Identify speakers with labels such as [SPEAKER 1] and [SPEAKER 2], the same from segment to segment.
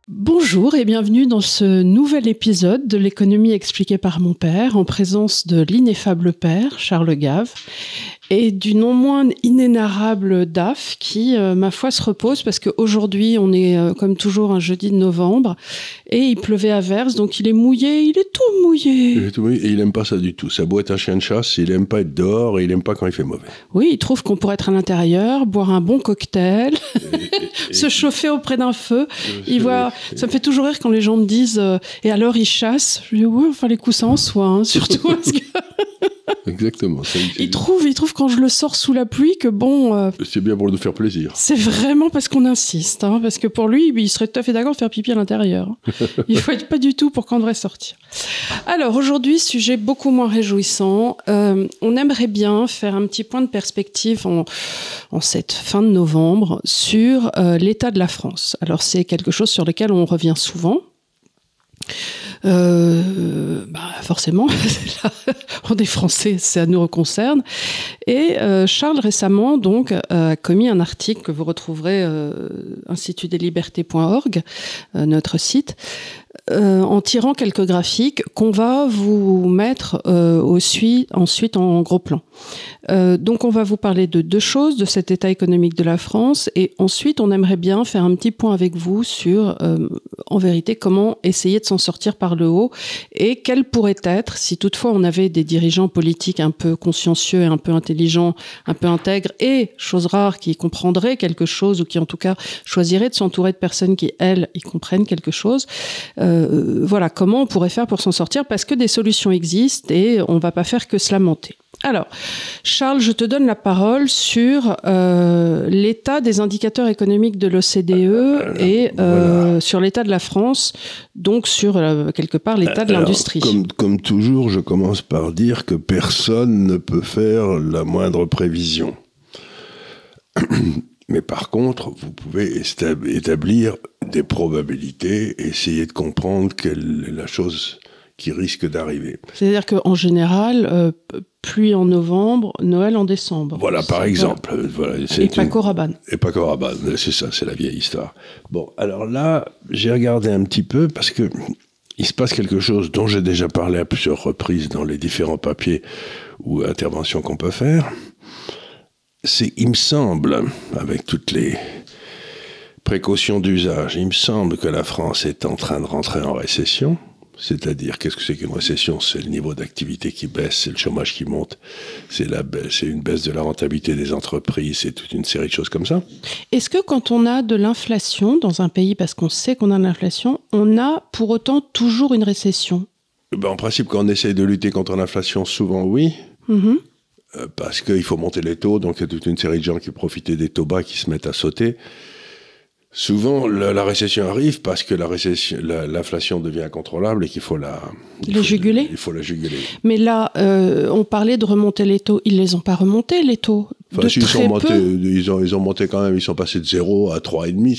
[SPEAKER 1] Bonjour et bienvenue dans ce nouvel épisode de l'économie expliquée par mon père, en présence de l'ineffable père, Charles Gave, et du non moins inénarrable Daf, qui, ma foi, se repose parce qu'aujourd'hui, on est comme toujours un jeudi de novembre, et il pleuvait à verse, donc il est mouillé, il est tout mouillé.
[SPEAKER 2] Il est tout mouillé et il n'aime pas ça du tout. Ça doit être un chien de chasse, il n'aime pas être dehors et il n'aime pas quand il fait mauvais.
[SPEAKER 1] Oui, il trouve qu'on pourrait être à l'intérieur, boire un bon cocktail, se chauffer auprès d'un feu. Ça me fait toujours rire quand les gens me disent et alors il chasse. Je dis ouais, enfin les coussins en soie, hein, surtout parce que
[SPEAKER 2] Exactement.
[SPEAKER 1] il trouve quand je le sors sous la pluie que bon.
[SPEAKER 2] C'est bien pour nous faire plaisir.
[SPEAKER 1] C'est vraiment parce qu'on insiste, hein, parce que pour lui, il serait tout à fait d'accord de faire pipi à l'intérieur. Il faut être pas du tout pour qu'on devrait sortir. Alors aujourd'hui, sujet beaucoup moins réjouissant. On aimerait bien faire un petit point de perspective en cette fin de novembre sur l'état de la France. Alors c'est quelque chose sur lequel on revient souvent. Forcément, on est français, ça nous concerne. Et Charles récemment donc a commis un article que vous retrouverez institutdeslibertés.org, notre site, en tirant quelques graphiques qu'on va vous mettre ensuite en gros plan. Donc on va vous parler de deux choses, de cet état économique de la France, et ensuite on aimerait bien faire un petit point avec vous sur, en vérité, comment essayer de s'en sortir par le haut, et quel pourrait être, si toutefois on avait des dirigeants politiques un peu consciencieux, un peu intelligents, un peu intègres, et, chose rare, qui comprendraient quelque chose, ou qui en tout cas choisiraient de s'entourer de personnes qui, elles, y comprennent quelque chose. Voilà, comment on pourrait faire pour s'en sortir, parce que des solutions existent, et on ne va pas faire que se lamenter. Alors, Charles, je te donne la parole sur l'état des indicateurs économiques de l'OCDE et voilà, sur l'état de la France, donc sur, quelque part, l'état de l'industrie.
[SPEAKER 2] Comme toujours, je commence par dire que personne ne peut faire la moindre prévision. Mais par contre, vous pouvez établir des probabilités, essayer de comprendre quelle est la chose qui risque d'arriver.
[SPEAKER 1] C'est-à-dire qu'en général, pluie en novembre, Noël en décembre.
[SPEAKER 2] Voilà, par exemple. Voilà,
[SPEAKER 1] et Paco Rabanne.
[SPEAKER 2] Et Paco Rabanne, c'est ça, c'est la vieille histoire. Bon, alors là, j'ai regardé un petit peu parce que il se passe quelque chose dont j'ai déjà parlé à plusieurs reprises dans les différents papiers ou interventions qu'on peut faire. Il me semble, avec toutes les précautions d'usage, il me semble que la France est en train de rentrer en récession. C'est-à-dire, qu'est-ce que c'est qu'une récession? C'est le niveau d'activité qui baisse, c'est le chômage qui monte, c'est une baisse de la rentabilité des entreprises, c'est toute une série de choses comme ça.
[SPEAKER 1] Est-ce que quand on a de l'inflation dans un pays, parce qu'on sait qu'on a de l'inflation, on a pour autant toujours une récession?
[SPEAKER 2] En principe, quand on essaye de lutter contre l'inflation, souvent oui.
[SPEAKER 1] Mm-hmm.
[SPEAKER 2] Parce qu'il faut monter les taux, donc il y a toute une série de gens qui profitent des taux bas qui se mettent à sauter. Souvent, la récession arrive parce que l'inflation devient incontrôlable et qu'il faut la juguler. Il faut la juguler.
[SPEAKER 1] Mais là, on parlait de remonter les taux. Ils les ont pas remontés, les taux.
[SPEAKER 2] Enfin, ils ont monté quand même. Ils sont passés de 0 à 3,5,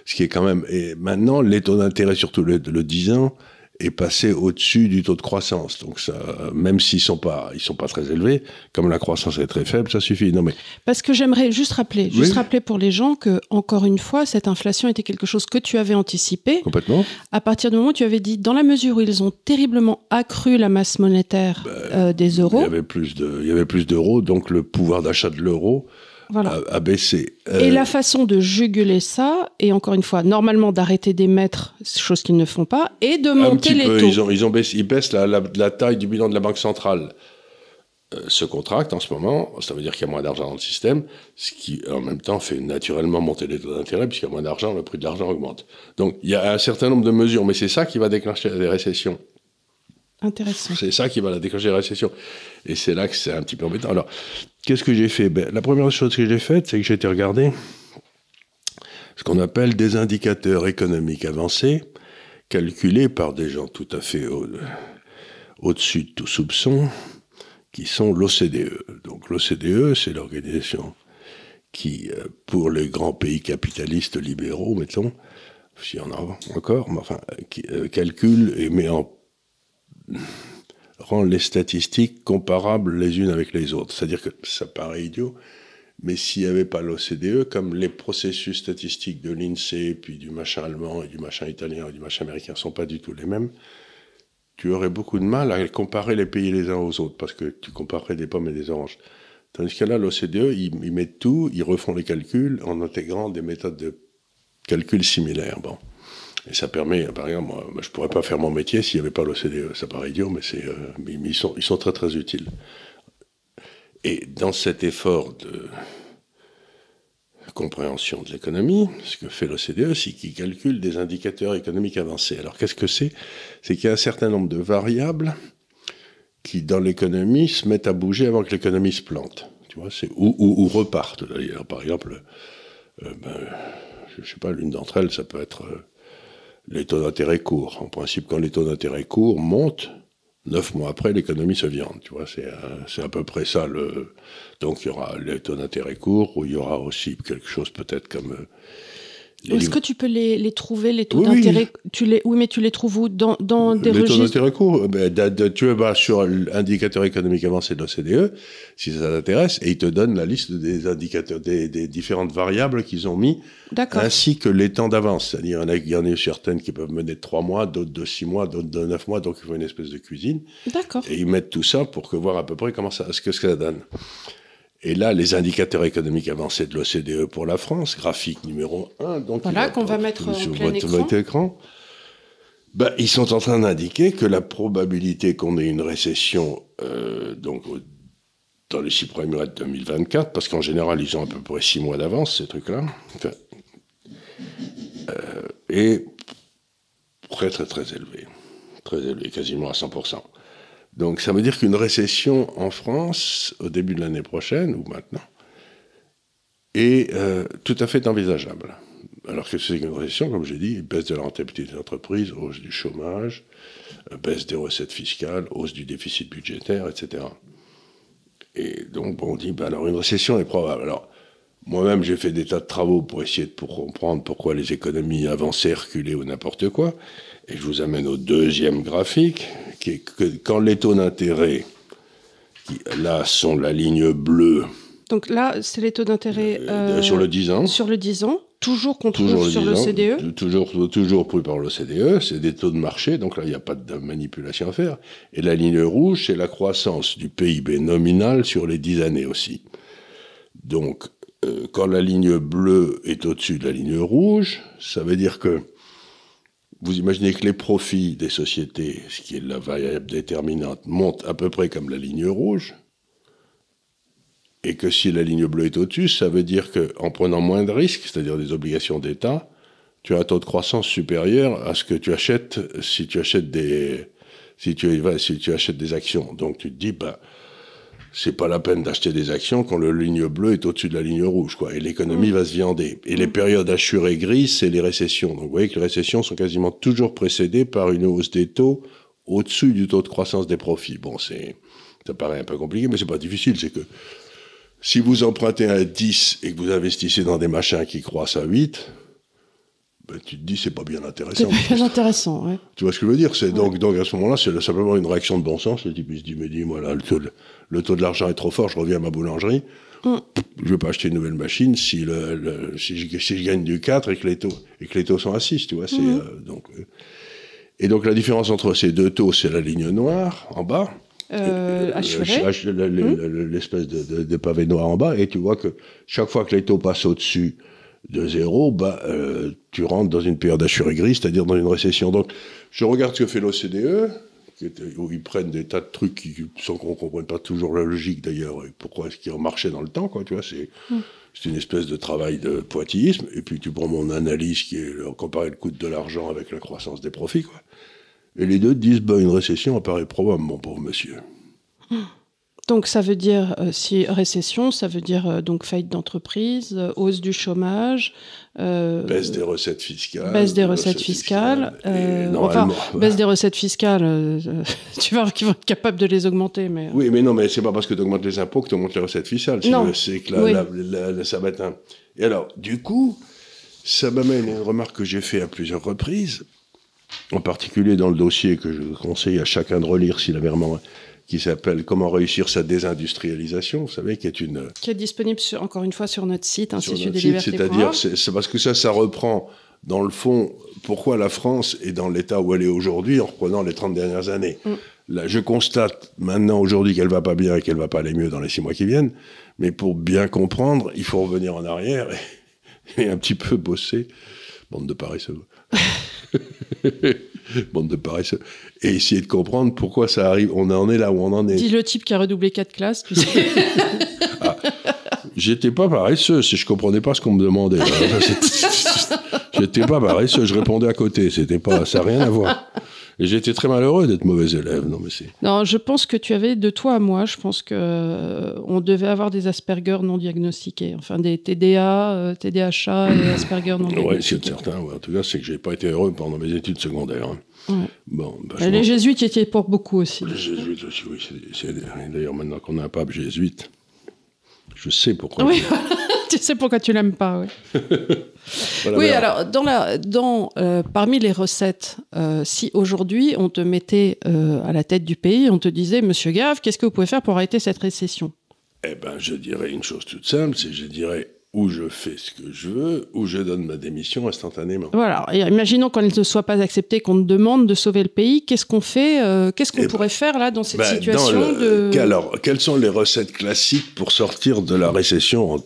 [SPEAKER 2] ce qui est quand même. Et maintenant, les taux d'intérêt, surtout le 10 ans, est passé au-dessus du taux de croissance. Donc ça, même s'ils sont pas très élevés, comme la croissance est très faible, ça suffit. Non mais
[SPEAKER 1] parce que j'aimerais juste rappeler pour les gens que, encore une fois, cette inflation était quelque chose que tu avais anticipé.
[SPEAKER 2] Complètement.
[SPEAKER 1] À partir du moment où tu avais dit, dans la mesure où ils ont terriblement accru la masse monétaire des euros.
[SPEAKER 2] Il y avait plus d'euros, donc le pouvoir d'achat de l'euro a baissé.
[SPEAKER 1] Et la façon de juguler ça, et encore une fois, normalement d'arrêter d'émettre, chose qu'ils ne font pas, et de monter les taux.
[SPEAKER 2] Ils baissent la taille du bilan de la Banque centrale. Se contracte en ce moment, ça veut dire qu'il y a moins d'argent dans le système, ce qui en même temps fait naturellement monter les taux d'intérêt, puisqu'il y a moins d'argent, le prix de l'argent augmente. Donc il y a un certain nombre de mesures, mais c'est ça qui va déclencher des récessions.
[SPEAKER 1] Intéressant.
[SPEAKER 2] C'est ça qui va déclencher la récession. Et c'est là que c'est un petit peu embêtant. Alors, qu'est-ce que j'ai fait? La première chose que j'ai faite, c'est que j'ai été regarder ce qu'on appelle des indicateurs économiques avancés, calculés par des gens tout à fait au-dessus de tout soupçon, qui sont l'OCDE. Donc l'OCDE, c'est l'organisation qui, pour les grands pays capitalistes libéraux, mettons, s'il y en a encore, mais enfin, qui calcule et rend les statistiques comparables les unes avec les autres. C'est-à-dire que ça paraît idiot, Mais s'il n'y avait pas l'OCDE, comme les processus statistiques de l'INSEE, puis du machin allemand et du machin italien et du machin américain ne sont pas du tout les mêmes, tu aurais beaucoup de mal à comparer les pays les uns aux autres, parce que tu comparerais des pommes et des oranges. Tandis que là, l'OCDE, ils mettent tout, ils refont les calculs en intégrant des méthodes de calcul similaires. Bon. Et ça permet, par exemple, moi je ne pourrais pas faire mon métier s'il n'y avait pas l'OCDE. Ça paraît idiot, mais ils sont très très utiles. Et dans cet effort de compréhension de l'économie, ce que fait l'OCDE, c'est qu'il calcule des indicateurs économiques avancés. Alors qu'est-ce que c'est? C'est qu'il y a un certain nombre de variables qui, dans l'économie, se mettent à bouger avant que l'économie se plante. Tu vois, ou repartent, d'ailleurs. Par exemple, je ne sais pas, l'une d'entre elles, ça peut être les taux d'intérêt courts. En principe, quand les taux d'intérêt courts montent, 9 mois après, l'économie se viande, tu vois, c'est à peu près ça. Donc il y aura les taux d'intérêt courts, ou il y aura aussi quelque chose peut-être comme...
[SPEAKER 1] Est-ce que tu peux les trouver, les taux d'intérêt? Oui, mais tu les trouves où? Dans des registres? Les taux
[SPEAKER 2] d'intérêt courts, tu vas sur l'indicateur économique avancé de l'OCDE, si ça t'intéresse, et ils te donnent la liste des indicateurs, des différentes variables qu'ils ont mis, ainsi que les temps d'avance. C'est-à-dire, il y en a certaines qui peuvent mener de 3 mois, d'autres de 6 mois, d'autres de 9 mois, donc il faut une espèce de cuisine.
[SPEAKER 1] D'accord.
[SPEAKER 2] Et ils mettent tout ça pour voir à peu près ce que ça donne. Et là, les indicateurs économiques avancés de l'OCDE pour la France, graphique numéro 1, donc
[SPEAKER 1] voilà, qu'on va mettre en plein
[SPEAKER 2] écran. Ils sont en train d'indiquer que la probabilité qu'on ait une récession dans les 6 premiers mois de 2024, parce qu'en général, ils ont à peu près 6 mois d'avance, ces trucs-là, est très, très, très élevé. Très élevé, quasiment à 100%. Donc ça veut dire qu'une récession en France, au début de l'année prochaine, ou maintenant, est tout à fait envisageable. Alors que c'est qu'une récession, comme j'ai dit, baisse de la rentabilité des entreprises, hausse du chômage, baisse des recettes fiscales, hausse du déficit budgétaire, etc. Et donc on dit, alors une récession est probable. Alors moi-même j'ai fait des tas de travaux pour essayer de comprendre pourquoi les économies avançaient, reculaient ou n'importe quoi. Et je vous amène au deuxième graphique, qui est que quand les taux d'intérêt, qui là sont la ligne bleue.
[SPEAKER 1] Donc là, c'est les taux d'intérêt
[SPEAKER 2] sur le 10 ans.
[SPEAKER 1] Sur le 10 ans, toujours qu'on trouve sur l'OCDE.
[SPEAKER 2] Toujours pris par l'OCDE, c'est des taux de marché, donc là, il n'y a pas de manipulation à faire. Et la ligne rouge, c'est la croissance du PIB nominal sur les 10 années aussi. Donc, quand la ligne bleue est au-dessus de la ligne rouge, ça veut dire que vous imaginez que les profits des sociétés, ce qui est la variable déterminante, montent à peu près comme la ligne rouge, et que si la ligne bleue est au-dessus, ça veut dire qu'en prenant moins de risques, c'est-à-dire des obligations d'État, tu as un taux de croissance supérieur à ce que tu achètes si tu achètes des actions. Donc tu te dis, c'est pas la peine d'acheter des actions quand la ligne bleue est au-dessus de la ligne rouge, quoi. Et l'économie va se viander. Et les périodes assurées grises, c'est les récessions. Donc vous voyez que les récessions sont quasiment toujours précédées par une hausse des taux au-dessus du taux de croissance des profits. Bon, ça paraît un peu compliqué, mais c'est pas difficile. C'est que si vous empruntez à 10 et que vous investissez dans des machins qui croissent à 8, tu te dis, c'est pas bien intéressant.
[SPEAKER 1] C'est pas bien intéressant, ouais.
[SPEAKER 2] Tu vois ce que je veux dire? Donc à ce moment-là, c'est simplement une réaction de bon sens. Le type, il se dit, voilà, le taux de l'argent est trop fort, je reviens à ma boulangerie. Je vais pas acheter une nouvelle machine si je gagne du 4 et que les taux sont à 6, tu vois. Et donc la différence entre ces deux taux, c'est la ligne noire en bas. L'espèce de pavé noir en bas. Et tu vois que chaque fois que les taux passent au-dessus de 0, tu rentres dans une période assurée grise, c'est-à-dire dans une récession. Donc, je regarde ce que fait l'OCDE, où ils prennent des tas de trucs sans qu'on ne comprenne pas toujours la logique d'ailleurs, et pourquoi est-ce qu'ils ont marché dans le temps, quoi, tu vois, c'est une espèce de travail de pointillisme, et puis tu prends mon analyse qui est comparer le coût de l'argent avec la croissance des profits, quoi. Et les deux disent, une récession apparaît probable, mon pauvre monsieur.
[SPEAKER 1] Donc ça veut dire, si récession, ça veut dire donc faillite d'entreprise, hausse du chômage...
[SPEAKER 2] baisse des recettes fiscales.
[SPEAKER 1] Baisse des recettes fiscales. Baisse des recettes fiscales, tu vas voir qu'ils vont être capables de les augmenter. Mais...
[SPEAKER 2] Oui, mais non, mais c'est pas parce que tu augmentes les impôts que tu augmentes les recettes fiscales. C'est que ça va être un... Et alors, du coup, ça m'amène à une remarque que j'ai faite à plusieurs reprises, en particulier dans le dossier que je conseille à chacun de relire s'il avait vraiment... qui s'appelle « Comment réussir sa désindustrialisation », vous savez, qui est
[SPEAKER 1] disponible, encore une fois, sur notre site, Institut des
[SPEAKER 2] Libertés.
[SPEAKER 1] C'est-à-dire,
[SPEAKER 2] c'est parce que ça reprend, dans le fond, pourquoi la France est dans l'état où elle est aujourd'hui, en reprenant les 30 dernières années. Là, je constate maintenant, aujourd'hui, qu'elle ne va pas bien et qu'elle ne va pas aller mieux dans les 6 mois qui viennent, mais pour bien comprendre, il faut revenir en arrière et un petit peu bosser. Bande de paresseux. Bande de paresseux. Et essayer de comprendre pourquoi ça arrive. On en est là où on en est.
[SPEAKER 1] Dis le type qui a redoublé 4 classes, tu sais.
[SPEAKER 2] J'étais pas paresseux, je comprenais pas ce qu'on me demandait. J'étais pas paresseux, je répondais à côté. Ça n'a rien à voir. Et j'étais très malheureux d'être mauvais élève.
[SPEAKER 1] Non, je pense que tu avais, de toi à moi, je pense qu'on devait avoir des Asperger non diagnostiqués. Enfin, des TDA, TDAH et Asperger non diagnostiqués.
[SPEAKER 2] Oui, c'est certain. Ouais. En tout cas, c'est que j'ai pas été heureux pendant mes études secondaires.
[SPEAKER 1] Ouais.
[SPEAKER 2] Bon,
[SPEAKER 1] les jésuites y étaient pour beaucoup aussi.
[SPEAKER 2] Les jésuites aussi, oui. D'ailleurs, maintenant qu'on a un pape jésuite, je sais pourquoi.
[SPEAKER 1] Oui, tu sais pourquoi tu l'aimes pas, oui. Voilà, oui, alors, parmi les recettes, si aujourd'hui on te mettait à la tête du pays, on te disait, Monsieur Gave, qu'est-ce que vous pouvez faire pour arrêter cette récession ?
[SPEAKER 2] Eh bien, je dirais une chose toute simple, c'est je dirais où je fais ce que je veux, où je donne ma démission instantanément.
[SPEAKER 1] Voilà, et imaginons qu'elle ne soit pas acceptée, qu'on te demande de sauver le pays, qu'est-ce qu'on fait, qu'est-ce qu'on pourrait faire là dans cette situation
[SPEAKER 2] Alors, quelles sont les recettes classiques pour sortir de la récession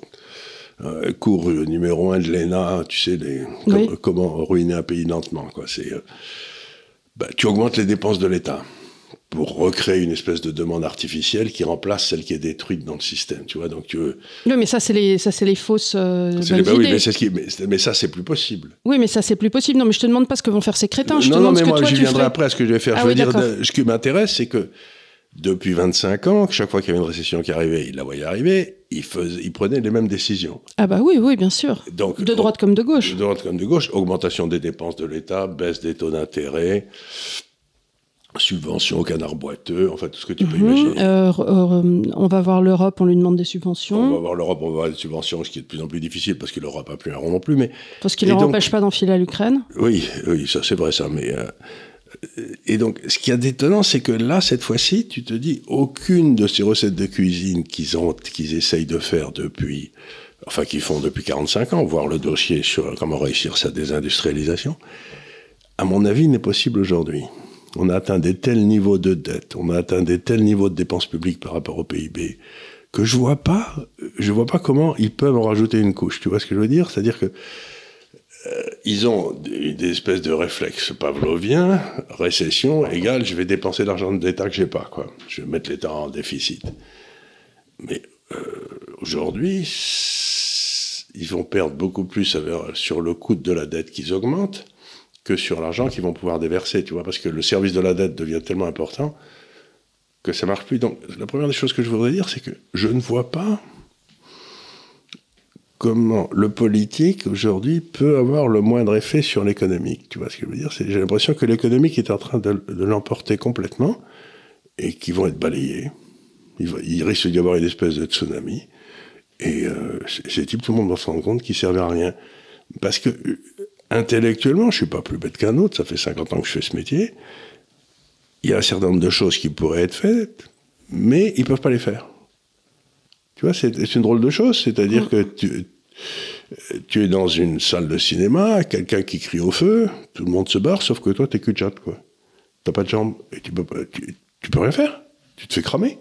[SPEAKER 2] cours numéro 1 de l'ENA, tu sais, comment ruiner un pays lentement, quoi. Tu augmentes les dépenses de l'État pour recréer une espèce de demande artificielle qui remplace celle qui est détruite dans le système, tu vois. Donc
[SPEAKER 1] oui, mais ça c'est les fausses bonnes idées.
[SPEAKER 2] Mais ça c'est plus possible.
[SPEAKER 1] Oui, mais ça c'est plus possible. Non, mais je te demande pas ce que vont faire ces crétins.
[SPEAKER 2] Mais moi j'y viendrai après à ce que je vais faire. Ce qui m'intéresse, c'est que depuis 25 ans, chaque fois qu'il y avait une récession qui arrivait, il la voyait arriver, il prenait les mêmes décisions.
[SPEAKER 1] Ah bah oui, bien sûr.
[SPEAKER 2] Donc,
[SPEAKER 1] de droite comme de gauche.
[SPEAKER 2] De droite comme de gauche, augmentation des dépenses de l'État, baisse des taux d'intérêt, subventions au canard boiteux, enfin tout ce que tu peux imaginer.
[SPEAKER 1] On va voir l'Europe, on lui demande des subventions.
[SPEAKER 2] On va voir l'Europe, on va voir des subventions, ce qui est de plus en plus difficile parce que l'Europe n'a plus un rond non plus. Mais...
[SPEAKER 1] Parce qu'il ne leur empêche pas d'enfiler à l'Ukraine.
[SPEAKER 2] Oui, ça c'est vrai ça, mais... Et donc, ce qui est étonnant, c'est que là, cette fois-ci, tu te dis, aucune de ces recettes de cuisine qu'ils essayent de faire qu'ils font depuis 45 ans, voire le dossier sur comment réussir sa désindustrialisation, à mon avis, n'est possible aujourd'hui. On a atteint des tels niveaux de dette, on a atteint des tels niveaux de dépenses publiques par rapport au PIB, que je vois pas comment ils peuvent en rajouter une couche. Tu vois ce que je veux dire ? C'est-à-dire que ils ont des espèces de réflexes pavloviens, récession égale, je vais dépenser l'argent de l'État que j'ai pas, quoi. Je vais mettre l'État en déficit. Mais aujourd'hui, ils vont perdre beaucoup plus sur le coût de la dette qu'ils augmentent que sur l'argent qu'ils vont pouvoir déverser, tu vois, parce que le service de la dette devient tellement important que ça marche plus. Donc, la première des choses que je voudrais dire, c'est que je ne vois pas comment le politique, aujourd'hui, peut avoir le moindre effet sur l'économique. Tu vois ce que je veux dire ? J'ai l'impression que l'économique est en train de l'emporter complètement et qu'ils vont être balayés. Il risque d'y avoir une espèce de tsunami. Et ces types, tout le monde va se rendre compte qu'ils ne servent à rien. Parce que, intellectuellement, je ne suis pas plus bête qu'un autre, ça fait 50 ans que je fais ce métier. Il y a un certain nombre de choses qui pourraient être faites, mais ils ne peuvent pas les faire. Tu vois, c'est une drôle de chose, c'est-à-dire que tu es dans une salle de cinéma, quelqu'un qui crie au feu, tout le monde se barre, sauf que toi, t'es cul de jatte, quoi. T'as pas de jambes, et tu peux rien faire, tu te fais cramer.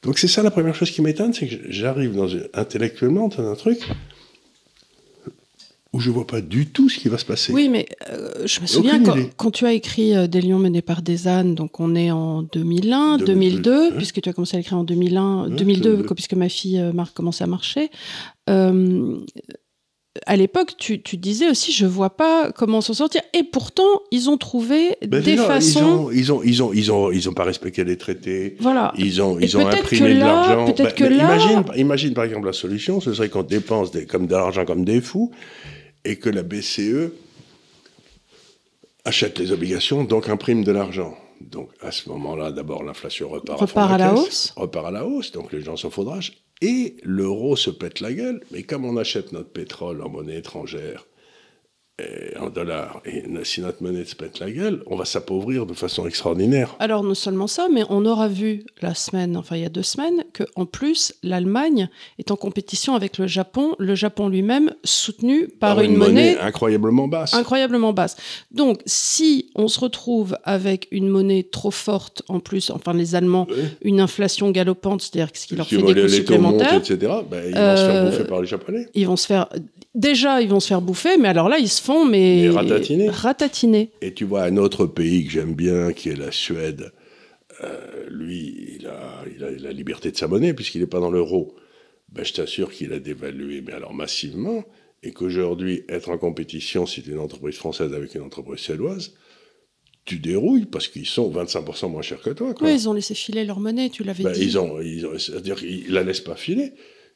[SPEAKER 2] Donc c'est ça la première chose qui m'étonne, c'est que j'arrive intellectuellement dans un truc où je vois pas du tout ce qui va se passer.
[SPEAKER 1] Oui, mais je me souviens quand tu as écrit Des lions menés par des ânes, donc on est en 2001, 2002, puisque tu as commencé à l'écrire en 2001, 2002, puisque ma fille Marc commençait à marcher. À l'époque, tu disais aussi, je vois pas comment s'en sortir. Et pourtant, ils ont trouvé des façons.
[SPEAKER 2] Ils ont pas respecté les traités.
[SPEAKER 1] Voilà.
[SPEAKER 2] Ils ont imprimé de l'argent. Imagine par exemple la solution, ce serait qu'on dépense de l'argent comme des fous et que la BCE achète les obligations, donc imprime de l'argent. Donc à ce moment-là, d'abord l'inflation repart
[SPEAKER 1] à la hausse.
[SPEAKER 2] Repart à la hausse, donc les gens saufaudrage. Et l'euro se pète la gueule, mais comme on achète notre pétrole en monnaie étrangère, en dollars, et si notre monnaie se pète la gueule, on va s'appauvrir de façon extraordinaire.
[SPEAKER 1] Alors, non seulement ça, mais on aura vu il y a 2 semaines, qu'en plus, l'Allemagne est en compétition avec le Japon lui-même soutenu par une monnaie
[SPEAKER 2] incroyablement basse.
[SPEAKER 1] Incroyablement basse. Donc, si on se retrouve avec une monnaie trop forte, en plus, enfin les Allemands, une inflation galopante, c'est-à-dire ce qui leur fait des coûts supplémentaires,
[SPEAKER 2] montent, etc., ils vont se faire bouffer par les Japonais.
[SPEAKER 1] Ils vont se faire bouffer, mais alors là, ils se font ratatiner.
[SPEAKER 2] Et tu vois, un autre pays que j'aime bien, qui est la Suède, lui, il a la liberté de sa monnaie, puisqu'il n'est pas dans l'euro. Je t'assure qu'il a dévalué, mais alors massivement, et qu'aujourd'hui, être en compétition, si tu es une entreprise française avec une entreprise suédoise, tu dérouilles, parce qu'ils sont 25% moins chers que toi. Quoi.
[SPEAKER 1] Oui, ils ont laissé filer leur monnaie, tu l'avais dit.
[SPEAKER 2] C'est-à-dire qu'ils la laissent pas filer.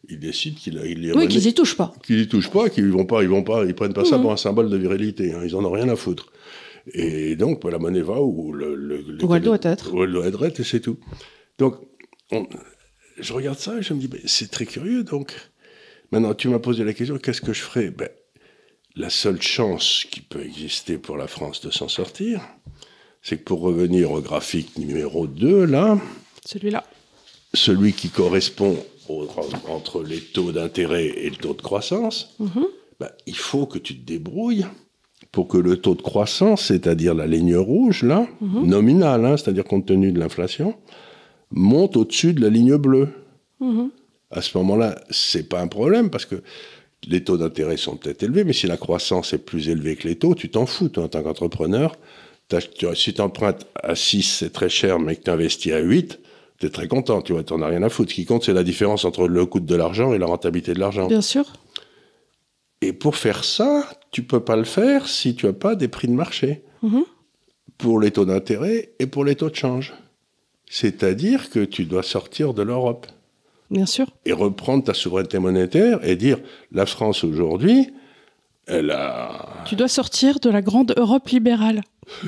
[SPEAKER 2] Ils décident qu'ils
[SPEAKER 1] y touchent pas.
[SPEAKER 2] Qu'ils y touchent pas, qu'ils prennent pas ça pour un symbole de virilité. Hein, ils en ont rien à foutre. Et donc, la monnaie va où
[SPEAKER 1] elle doit être.
[SPEAKER 2] Où elle doit être, et c'est tout. Donc, je regarde ça et je me dis, c'est très curieux. Donc, maintenant, tu m'as posé la question, qu'est-ce que je ferais ? La seule chance qui peut exister pour la France de s'en sortir, c'est que pour revenir au graphique numéro 2, là...
[SPEAKER 1] Celui-là.
[SPEAKER 2] Celui qui correspond entre les taux d'intérêt et le taux de croissance, il faut que tu te débrouilles pour que le taux de croissance, c'est-à-dire la ligne rouge, là, nominale, c'est-à-dire compte tenu de l'inflation, monte au-dessus de la ligne bleue. À ce moment-là, c'est pas un problème, parce que les taux d'intérêt sont peut-être élevés, mais si la croissance est plus élevée que les taux, tu t'en fous, toi, en tant qu'entrepreneur. Si tu empruntes à 6, c'est très cher, mais que tu investis à 8, tu es très content, tu vois, t'en as rien à foutre. Ce qui compte, c'est la différence entre le coût de l'argent et la rentabilité de l'argent.
[SPEAKER 1] Bien sûr.
[SPEAKER 2] Et pour faire ça, tu peux pas le faire si tu as pas des prix de marché pour les taux d'intérêt et pour les taux de change. C'est-à-dire que tu dois sortir de l'Europe.
[SPEAKER 1] Bien sûr.
[SPEAKER 2] Et reprendre ta souveraineté monétaire et dire, la France aujourd'hui, elle a...
[SPEAKER 1] Tu dois sortir de la grande Europe libérale.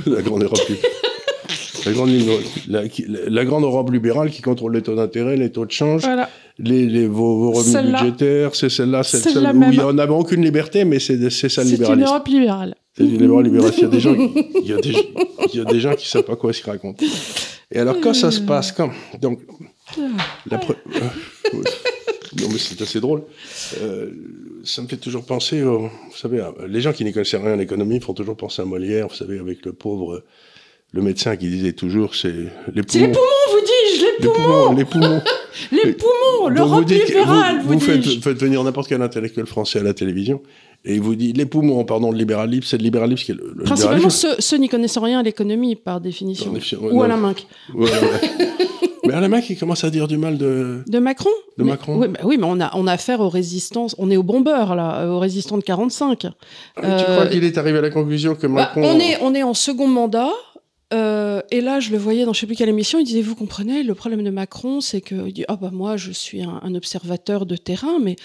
[SPEAKER 2] La grande Europe libérale. La grande Europe libérale qui contrôle les taux d'intérêt, les taux de change,
[SPEAKER 1] voilà.
[SPEAKER 2] Vos revenus budgétaires, c'est celle-là, celle où il n'y en a aucune liberté, mais c'est ça le libéralisme.
[SPEAKER 1] C'est une Europe libérale.
[SPEAKER 2] C'est une Europe libérale. Il y a des gens qui ne savent pas quoi se raconter. Et alors, quand ça se passe, donc, non, mais c'est assez drôle. Ça me fait toujours penser, vous savez, les gens qui n'y connaissent rien en économie font toujours penser à Molière, vous savez, avec le pauvre... Le médecin qui disait toujours, c'est les poumons.
[SPEAKER 1] C'est les poumons, vous dis-je, les poumons.
[SPEAKER 2] Les poumons.
[SPEAKER 1] Les poumons, l'Europe libérale, vous dis-je.
[SPEAKER 2] Vous faites venir n'importe quel intellectuel français à la télévision et il vous dit, les poumons, pardon, le libéralisme, c'est le libéralisme qui est le
[SPEAKER 1] principalement ceux n'y connaissant rien à l'économie, par définition. Ou à la Minc.
[SPEAKER 2] Mais à la Minc, il commence à dire du mal de
[SPEAKER 1] Macron.
[SPEAKER 2] Macron.
[SPEAKER 1] Oui, mais on a affaire aux résistances. On est au bombeur, là, aux résistants de 45.
[SPEAKER 2] Tu crois qu'il est arrivé à la conclusion que Macron...
[SPEAKER 1] On est en second mandat. Et là, je le voyais dans je ne sais plus quelle émission, il disait, vous comprenez, le problème de Macron, c'est qu'il dit, moi, je suis un observateur de terrain, mais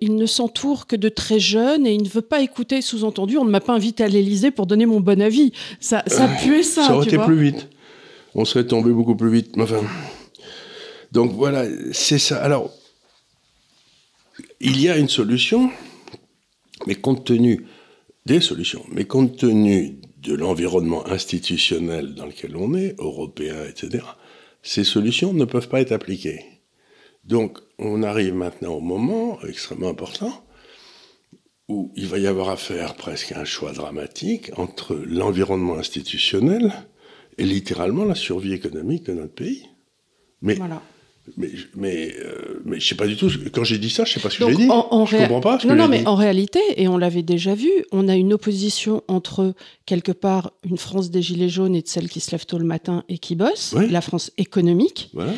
[SPEAKER 1] il ne s'entoure que de très jeunes et il ne veut pas écouter, sous-entendu, on ne m'a pas invité à l'Élysée pour donner mon bon avis. Ça puait ça,
[SPEAKER 2] ça aurait été plus vite. On serait tombé beaucoup plus vite. Enfin, donc voilà, c'est ça. Alors, il y a une solution, mais compte tenu des solutions, mais compte tenu de l'environnement institutionnel dans lequel on est, européen, etc., ces solutions ne peuvent pas être appliquées. Donc, on arrive maintenant au moment extrêmement important où il va y avoir à faire presque un choix dramatique entre l'environnement institutionnel et littéralement la survie économique de notre pays. Mais, voilà. Mais je ne sais pas du tout, quand j'ai dit ça, je ne sais pas ce que j'ai dit. Je ne comprends pas ce que j'ai dit.
[SPEAKER 1] Mais en réalité, et on l'avait déjà vu, on a une opposition entre, quelque part, une France des Gilets jaunes et de celle qui se lève tôt le matin et qui bosse, la France économique.
[SPEAKER 2] Voilà.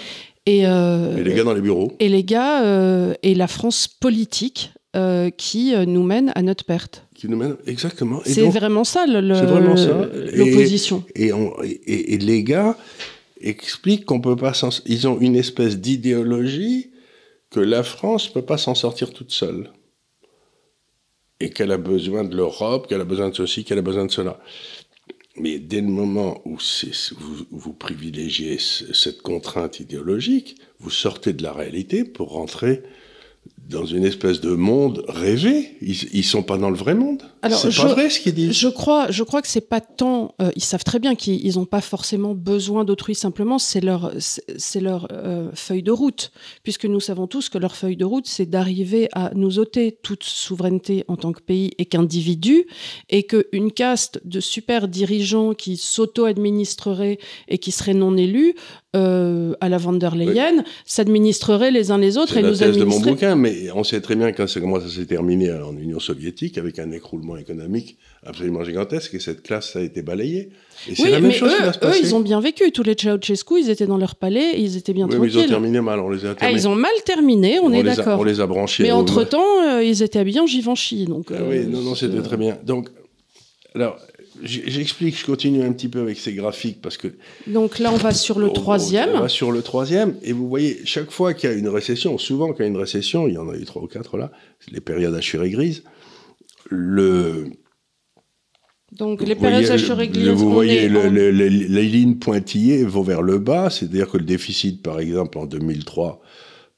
[SPEAKER 2] Et les gars dans les bureaux.
[SPEAKER 1] Et les gars, et la France politique qui nous mène à notre perte.
[SPEAKER 2] Qui nous mène, exactement.
[SPEAKER 1] C'est vraiment ça, l'opposition.
[SPEAKER 2] Et les gars expliquent qu'on peut pas ils ont une espèce d'idéologie que la France peut pas s'en sortir toute seule. Et qu'elle a besoin de l'Europe, qu'elle a besoin de ceci, qu'elle a besoin de cela. Mais dès le moment où vous privilégiez cette contrainte idéologique, vous sortez de la réalité pour rentrer dans une espèce de monde rêvé. Ils sont pas dans le vrai monde. Alors, c'est pas vrai ce qu'ils disent.
[SPEAKER 1] Je crois que c'est pas tant. Ils savent très bien qu'ils n'ont pas forcément besoin d'autrui. Simplement, c'est leur feuille de route, puisque nous savons tous que leur feuille de route, c'est d'arriver à nous ôter toute souveraineté en tant que pays et qu'individu, et qu'une caste de super dirigeants qui s'auto-administreraient et qui seraient non élus. À la von der Leyen, s'administreraient les uns les autres et nous administreraient. C'est la thèse de mon bouquin,
[SPEAKER 2] mais on sait très bien comment ça s'est terminé en Union soviétique, avec un écroulement économique absolument gigantesque, et cette classe a été balayée. Et c'est la même chose qui va se passer.
[SPEAKER 1] Eux, ils ont bien vécu. Tous les Ceausescu, ils étaient dans leur palais, ils étaient bien tranquilles.
[SPEAKER 2] Mais ils ont terminé mal, on les a terminés.
[SPEAKER 1] Ils ont mal terminé, on est d'accord.
[SPEAKER 2] On les a branchés.
[SPEAKER 1] Mais entre-temps, ils étaient habillés en Givenchy. Donc,
[SPEAKER 2] oui, non, c'était très bien. Donc, alors... J'explique, je continue un petit peu avec ces graphiques parce que...
[SPEAKER 1] Donc là, on va sur le troisième.
[SPEAKER 2] On va sur le troisième, et vous voyez, chaque fois qu'il y a une récession, souvent qu'il y a une récession, il y en a eu 3 ou 4 là, les périodes hachurées grises,
[SPEAKER 1] donc les périodes hachurées grises,
[SPEAKER 2] vous voyez, les lignes pointillées vont vers le bas, c'est-à-dire que le déficit, par exemple, en 2003,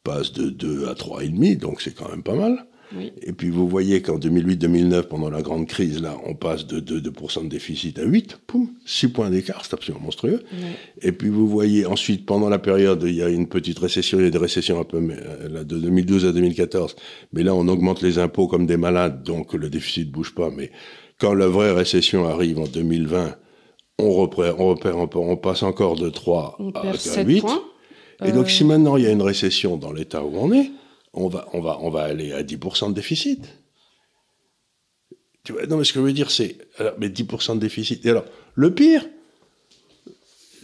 [SPEAKER 2] passe de 2 à 3,5, donc c'est quand même pas mal. Oui. Et puis vous voyez qu'en 2008-2009, pendant la grande crise, là, on passe de 2% de déficit à 8, poum, 6 points d'écart, c'est absolument monstrueux. Oui. Et puis vous voyez ensuite, pendant la période, il y a une petite récession, il y a des récessions un peu là, de 2012 à 2014, mais là on augmente les impôts comme des malades, donc le déficit ne bouge pas. Mais quand la vraie récession arrive en 2020, on passe encore de 3 à 8. Points. Et donc si maintenant il y a une récession dans l'état où on est, on va aller à 10% de déficit. Tu vois, non, mais ce que je veux dire, c'est... Alors, mais 10% de déficit. Et alors, le pire,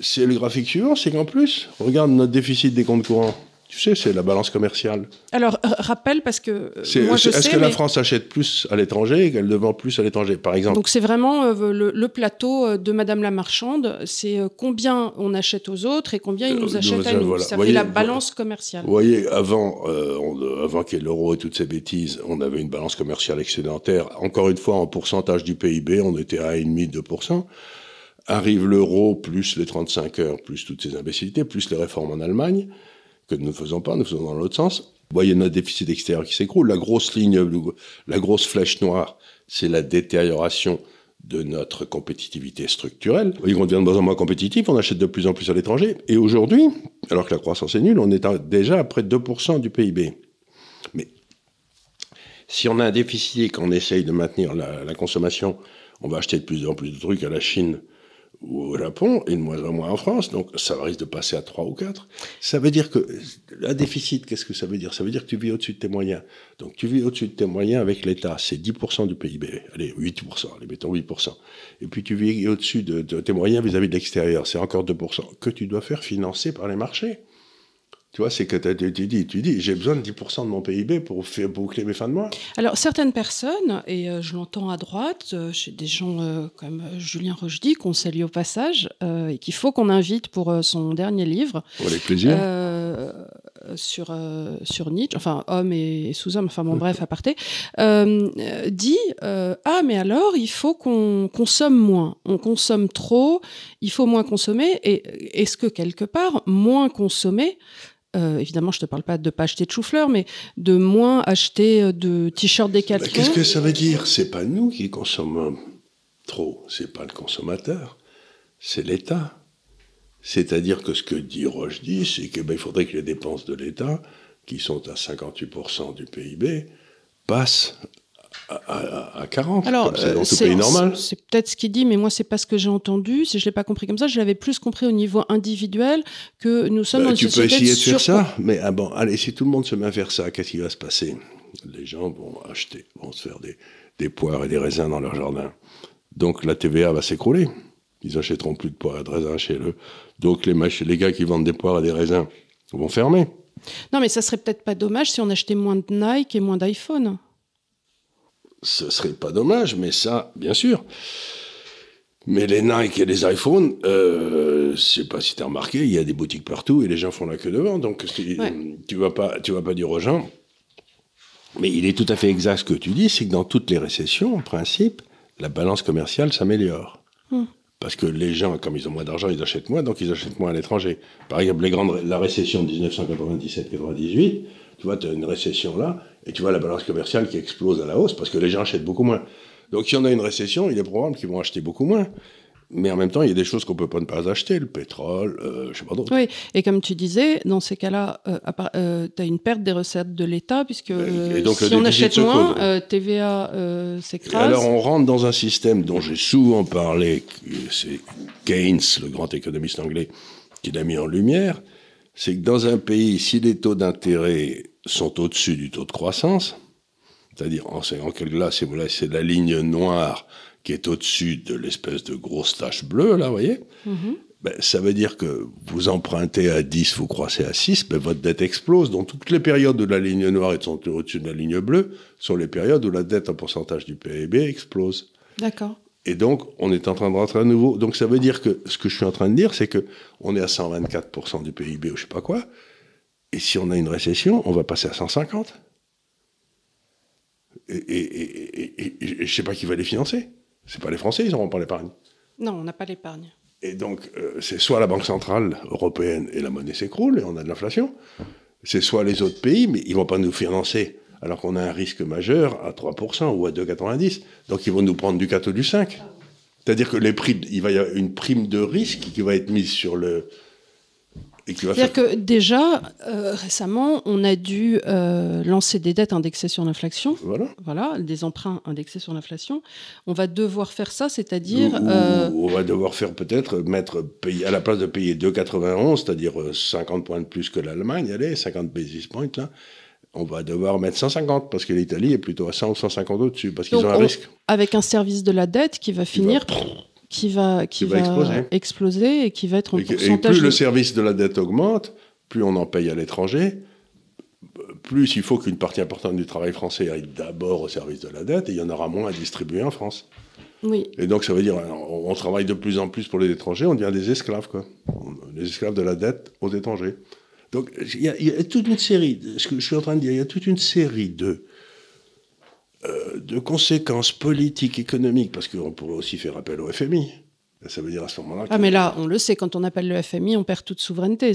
[SPEAKER 2] c'est le graphique suivant, c'est qu'en plus, regarde notre déficit des comptes courants. Tu sais, c'est la balance commerciale.
[SPEAKER 1] Alors, rappelle, parce que moi je sais...
[SPEAKER 2] Est-ce que la France achète plus à l'étranger et qu'elle vend plus à l'étranger, par exemple?
[SPEAKER 1] Donc, c'est vraiment le plateau de Madame la Marchande. C'est combien on achète aux autres et combien ils nous achètent à nous. Voilà. Ça fait la balance commerciale.
[SPEAKER 2] Vous voyez, avant qu'il y ait l'euro et toutes ces bêtises, on avait une balance commerciale excédentaire. Encore une fois, en pourcentage du PIB, on était à 1,5-2%. Arrive l'euro, plus les 35 heures, plus toutes ces imbécilités, plus les réformes en Allemagne, que nous ne faisons pas, nous faisons dans l'autre sens. Vous voyez notre déficit extérieur qui s'écroule. La grosse ligne, la grosse flèche noire, c'est la détérioration de notre compétitivité structurelle. Vous voyez qu'on devient de moins en moins compétitif, on achète de plus en plus à l'étranger. Et aujourd'hui, alors que la croissance est nulle, on est déjà à près de 2% du PIB. Mais si on a un déficit et qu'on essaye de maintenir la consommation, on va acheter de plus en plus de trucs à la Chine ou au Japon, et de moins en moins en France, donc ça risque de passer à 3 ou 4. Ça veut dire que, un déficit, qu'est-ce que ça veut dire? Ça veut dire que tu vis au-dessus de tes moyens. Donc tu vis au-dessus de tes moyens avec l'État, c'est 10% du PIB, allez, 8%, allez, mettons 8%. Et puis tu vis au-dessus de tes moyens vis-à-vis de l'extérieur, c'est encore 2%, que tu dois faire financer par les marchés. Tu vois, c'est que tu dis, j'ai besoin de 10% de mon PIB pour boucler mes fins de mois.
[SPEAKER 1] Alors, certaines personnes, et je l'entends à droite, chez des gens comme Julien Rochdy, qu'on salue au passage, et qu'il faut qu'on invite pour son dernier livre.
[SPEAKER 2] Avec plaisir.
[SPEAKER 1] Sur Nietzsche, enfin, homme et sous-homme, enfin bon, bref, aparté, dit ah, mais alors, il faut qu'on consomme moins. On consomme trop, il faut moins consommer, et est-ce que quelque part, moins consommer, évidemment, je ne te parle pas de ne pas acheter de chou-fleur, mais de moins acheter de t-shirts Decathlon.
[SPEAKER 2] Qu'est-ce que ça veut dire? C'est pas nous qui consommons trop, c'est pas le consommateur, c'est l'État. C'est-à-dire que ce que dit Rochdy, c'est qu'il faudrait que les dépenses de l'État, qui sont à 58% du PIB, passent à 40%. Alors, comme c'est dans tout pays normal.
[SPEAKER 1] C'est peut-être ce qu'il dit, mais moi, c'est pas ce que j'ai entendu. Je l'ai pas compris comme ça. Je l'avais plus compris au niveau individuel, que nous sommes dans une société...
[SPEAKER 2] Tu peux essayer de faire ça, mais allez, si tout le monde se met à faire ça, qu'est-ce qui va se passer? Les gens vont se faire des poires et des raisins dans leur jardin. Donc la TVA va s'écrouler. Ils n'achèteront plus de poires et de raisins chez eux. Donc les gars qui vendent des poires et des raisins vont fermer.
[SPEAKER 1] Non, mais ça serait peut-être pas dommage si on achetait moins de Nike et moins d'iPhone.
[SPEAKER 2] Ce serait pas dommage, mais ça, bien sûr. Mais les Nike et les iPhones, je sais pas si tu as remarqué, il y a des boutiques partout et les gens font la queue devant. Donc tu vas pas dire aux gens. Mais il est tout à fait exact ce que tu dis, c'est que dans toutes les récessions, en principe, la balance commerciale s'améliore. Parce que les gens, comme ils ont moins d'argent, ils achètent moins, donc ils achètent moins à l'étranger. Par exemple, la récession de 1997-98, tu vois, tu as une récession là, et tu vois la balance commerciale qui explose à la hausse, parce que les gens achètent beaucoup moins. Donc si on a une récession, il est probable qu'ils vont acheter beaucoup moins. Mais en même temps, il y a des choses qu'on ne peut pas ne pas acheter, le pétrole, je ne sais pas d'autres.
[SPEAKER 1] Oui, et comme tu disais, dans ces cas-là, tu as une perte des recettes de l'État, puisque
[SPEAKER 2] donc,
[SPEAKER 1] si on achète moins, TVA s'écrase.
[SPEAKER 2] Alors on rentre dans un système dont j'ai souvent parlé, c'est Keynes, le grand économiste anglais, qui l'a mis en lumière, c'est que dans un pays, si les taux d'intérêt sont au-dessus du taux de croissance, c'est-à-dire en quelque là, c'est la ligne noire qui est au-dessus de l'espèce de grosse tache bleue, là, vous voyez, ben, ça veut dire que vous empruntez à 10, vous croissez à 6, ben, votre dette explose. Donc toutes les périodes où la ligne noire est au-dessus de la ligne bleue sont les périodes où la dette en pourcentage du PIB explose.
[SPEAKER 1] D'accord.
[SPEAKER 2] Et donc, on est en train de rentrer à nouveau. Donc ça veut dire que, ce que je suis en train de dire, c'est qu'on est à 124% du PIB ou je sais pas quoi, et si on a une récession, on va passer à 150. Et je sais pas qui va les financer. C'est pas les Français, ils n'auront pas l'épargne.
[SPEAKER 1] Non, on n'a pas l'épargne.
[SPEAKER 2] Et donc, c'est soit la Banque Centrale Européenne et la monnaie s'écroule et on a de l'inflation, c'est soit les autres pays, mais ils vont pas nous financer alors qu'on a un risque majeur à 3% ou à 2,90. Donc, ils vont nous prendre du 4 ou du 5. C'est-à-dire que il va y avoir une prime de risque qui va être mise sur le...
[SPEAKER 1] C'est-à-dire que déjà, récemment, on a dû lancer des dettes indexées sur l'inflation. Voilà, des emprunts indexés sur l'inflation. On va devoir faire ça, c'est-à-dire...
[SPEAKER 2] On va devoir faire peut-être payer, à la place de payer 2,91, c'est-à-dire 50 points de plus que l'Allemagne, allez, 50 basis points, là, on va devoir mettre 150, parce que l'Italie est plutôt à 100 ou 150 au-dessus, parce qu'ils ont un risque.
[SPEAKER 1] Avec un service de la dette qui va finir... Qui va exploser et qui va être en pourcentage.
[SPEAKER 2] Et plus le service de la dette augmente, plus on en paye à l'étranger, plus il faut qu'une partie importante du travail français aille d'abord au service de la dette, et il y en aura moins à distribuer en France.
[SPEAKER 1] Oui.
[SPEAKER 2] Et donc ça veut dire on travaille de plus en plus pour les étrangers, on devient des esclaves, quoi. Les esclaves de la dette aux étrangers. Donc il y a toute une série, ce que je suis en train de dire, il y a toute une série de conséquences politiques, économiques, parce qu'on pourrait aussi faire appel au FMI. Ça veut dire à ce moment-là...
[SPEAKER 1] Ah, mais là, on le sait, quand on appelle le FMI, on perd toute souveraineté.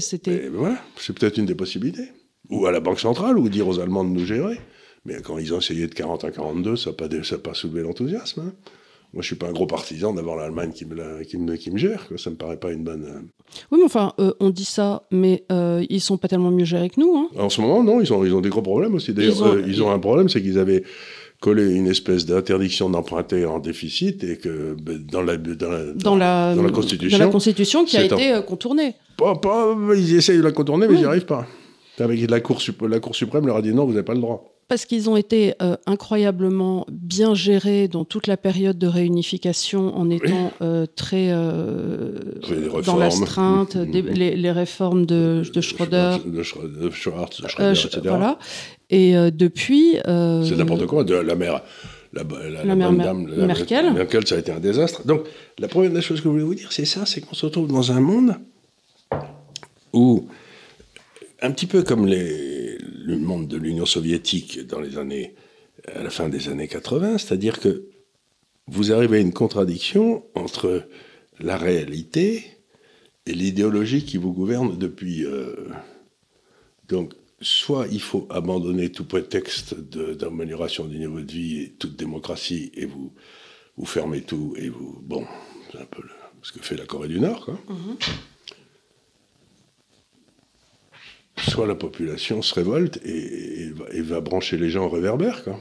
[SPEAKER 2] Voilà, c'est peut-être une des possibilités. Ou à la Banque centrale, ou dire aux Allemands de nous gérer. Mais quand ils ont essayé de 40 à 42, ça n'a pas soulevé l'enthousiasme. Hein. Moi, je ne suis pas un gros partisan d'avoir l'Allemagne qui me gère. Quoi. Ça ne me paraît pas une bonne...
[SPEAKER 1] Oui, mais enfin, on dit ça, mais ils ne sont pas tellement mieux gérés que nous. Hein.
[SPEAKER 2] En ce moment, non, ils ont des gros problèmes aussi. D'ailleurs, ils ont un problème, c'est qu'ils avaient... coller une espèce d'interdiction d'emprunter en déficit et que dans la Constitution...
[SPEAKER 1] Dans la Constitution qui a été contournée.
[SPEAKER 2] Ils essayent de la contourner, mais ils n'y arrivent pas. Avec la Cour suprême leur a dit non, vous n'avez pas le droit.
[SPEAKER 1] Parce qu'ils ont été incroyablement bien gérés dans toute la période de réunification en étant très dans l'astreinte, les réformes de Schröder,
[SPEAKER 2] de Schwartz, de Schröder, etc.
[SPEAKER 1] Voilà. Et depuis...
[SPEAKER 2] c'est n'importe quoi. La mère Merkel, ça a été un désastre. Donc, la première des choses que je voulais vous dire, c'est ça, c'est qu'on se retrouve dans un monde où, un petit peu comme le monde de l'Union soviétique à la fin des années 80, c'est-à-dire que vous arrivez à une contradiction entre la réalité et l'idéologie qui vous gouverne depuis... Donc, soit il faut abandonner tout prétexte d'amélioration du niveau de vie et toute démocratie, et vous fermez tout, et vous... Bon, c'est un peu ce que fait la Corée du Nord, quoi. Soit la population se révolte et va brancher les gens au réverbère, quoi.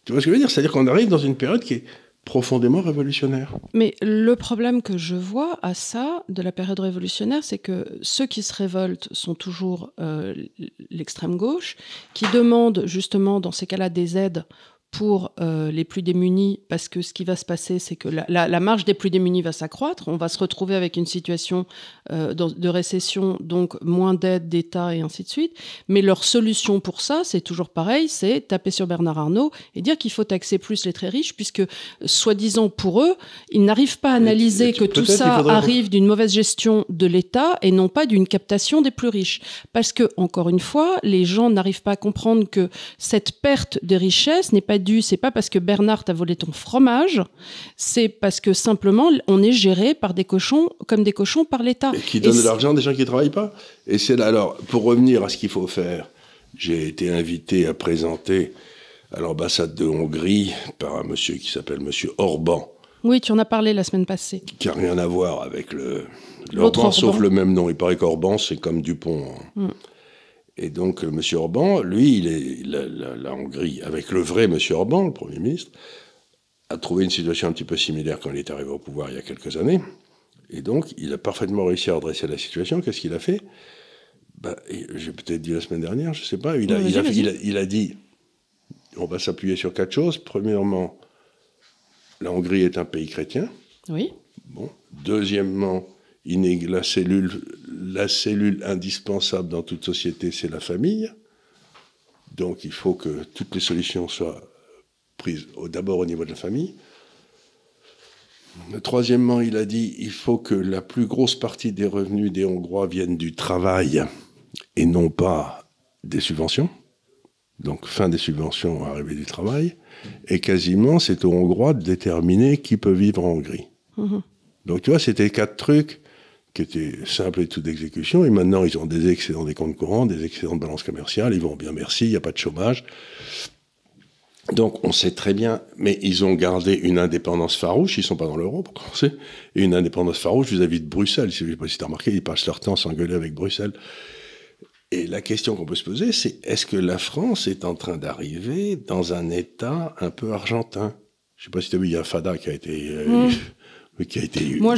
[SPEAKER 2] Tu vois ce que je veux dire ? C'est-à-dire qu'on arrive dans une période qui est profondément révolutionnaire.
[SPEAKER 1] Mais le problème que je vois à ça, de la période révolutionnaire, c'est que ceux qui se révoltent sont toujours l'extrême gauche, qui demandent justement dans ces cas-là des aides pour les plus démunis, parce que ce qui va se passer, c'est que la marge des plus démunis va s'accroître. On va se retrouver avec une situation de récession, donc moins d'aide d'État et ainsi de suite. Mais leur solution pour ça, c'est toujours pareil, c'est taper sur Bernard Arnault et dire qu'il faut taxer plus les très riches, puisque, soi-disant pour eux, ils n'arrivent pas à analyser que tout ça arrive d'une mauvaise gestion de l'État et non pas d'une captation des plus riches. Parce que, encore une fois, les gens n'arrivent pas à comprendre que cette perte de richesse n'est pas dû, c'est pas parce que Bernard t'a volé ton fromage, c'est parce que simplement on est géré par des cochons, comme des cochons par l'État.
[SPEAKER 2] Et qui donnent de l'argent à des gens qui ne travaillent pas. Et c'est là, alors, pour revenir à ce qu'il faut faire, j'ai été invité à présenter à l'ambassade de Hongrie par un monsieur qui s'appelle monsieur Orban.
[SPEAKER 1] Oui, tu en as parlé la semaine passée.
[SPEAKER 2] Qui n'a rien à voir avec l'Orban, sauf le même nom. Il paraît qu'Orban, c'est comme Dupont. Et donc, M. Orban, lui, la Hongrie, avec le vrai M. Orban, le Premier ministre, a trouvé une situation un petit peu similaire quand il est arrivé au pouvoir il y a quelques années. Et donc, il a parfaitement réussi à redresser la situation. Qu'est-ce qu'il a fait? J'ai peut-être dit la semaine dernière, je ne sais pas. Il a dit, on va s'appuyer sur 4 choses. Premièrement, la Hongrie est un pays chrétien.
[SPEAKER 1] Oui.
[SPEAKER 2] Bon. Deuxièmement, la cellule indispensable dans toute société, c'est la famille. Donc, il faut que toutes les solutions soient prises d'abord au niveau de la famille. Troisièmement, il a dit il faut que la plus grosse partie des revenus des Hongrois viennent du travail et non pas des subventions. Donc, fin des subventions, arrivée du travail. Et quasiment, c'est aux Hongrois de déterminer qui peut vivre en Hongrie. Donc, tu vois, c'était 4 trucs qui étaient simples et tout d'exécution. Et maintenant, ils ont des excédents des comptes courants, des excédents de balance commerciale. Ils vont bien, merci, il n'y a pas de chômage. Donc, on sait très bien, mais ils ont gardé une indépendance farouche. Ils ne sont pas dans l'euro, pour commencer. Et une indépendance farouche vis-à-vis de Bruxelles. Je ne sais pas si tu as remarqué, ils passent leur temps à s'engueuler avec Bruxelles. Et la question qu'on peut se poser, c'est est-ce que la France est en train d'arriver dans un état un peu argentin? Je ne sais pas si tu as vu, il y a Fada qui a été... Moi,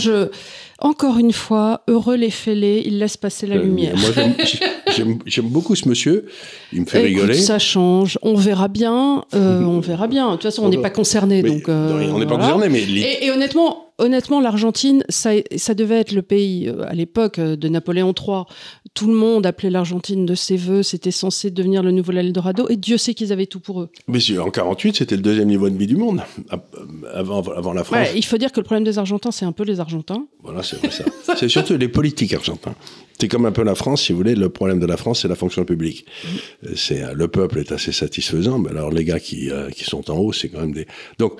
[SPEAKER 1] encore une fois, heureux les fêlés, il laisse passer la lumière.
[SPEAKER 2] Moi, j'aime beaucoup ce monsieur. Il me fait rigoler.
[SPEAKER 1] Ça change. On verra bien. On verra bien. De toute façon, on n'est pas concerné.
[SPEAKER 2] On n'est pas concerné, mais...
[SPEAKER 1] Et honnêtement, l'Argentine, ça devait être le pays, à l'époque de Napoléon III, tout le monde appelait l'Argentine de ses voeux, c'était censé devenir le nouveau Eldorado, et Dieu sait qu'ils avaient tout pour eux.
[SPEAKER 2] Mais en 48, c'était le 2e niveau de vie du monde, avant la France.
[SPEAKER 1] Ouais, il faut dire que le problème des Argentins, c'est un peu les Argentins.
[SPEAKER 2] Voilà, c'est vrai ça. C'est surtout les politiques argentins. C'est comme un peu la France, si vous voulez, le problème de la France, c'est la fonction publique. Le peuple est assez satisfaisant, mais alors les gars qui sont en haut, c'est quand même des... Donc,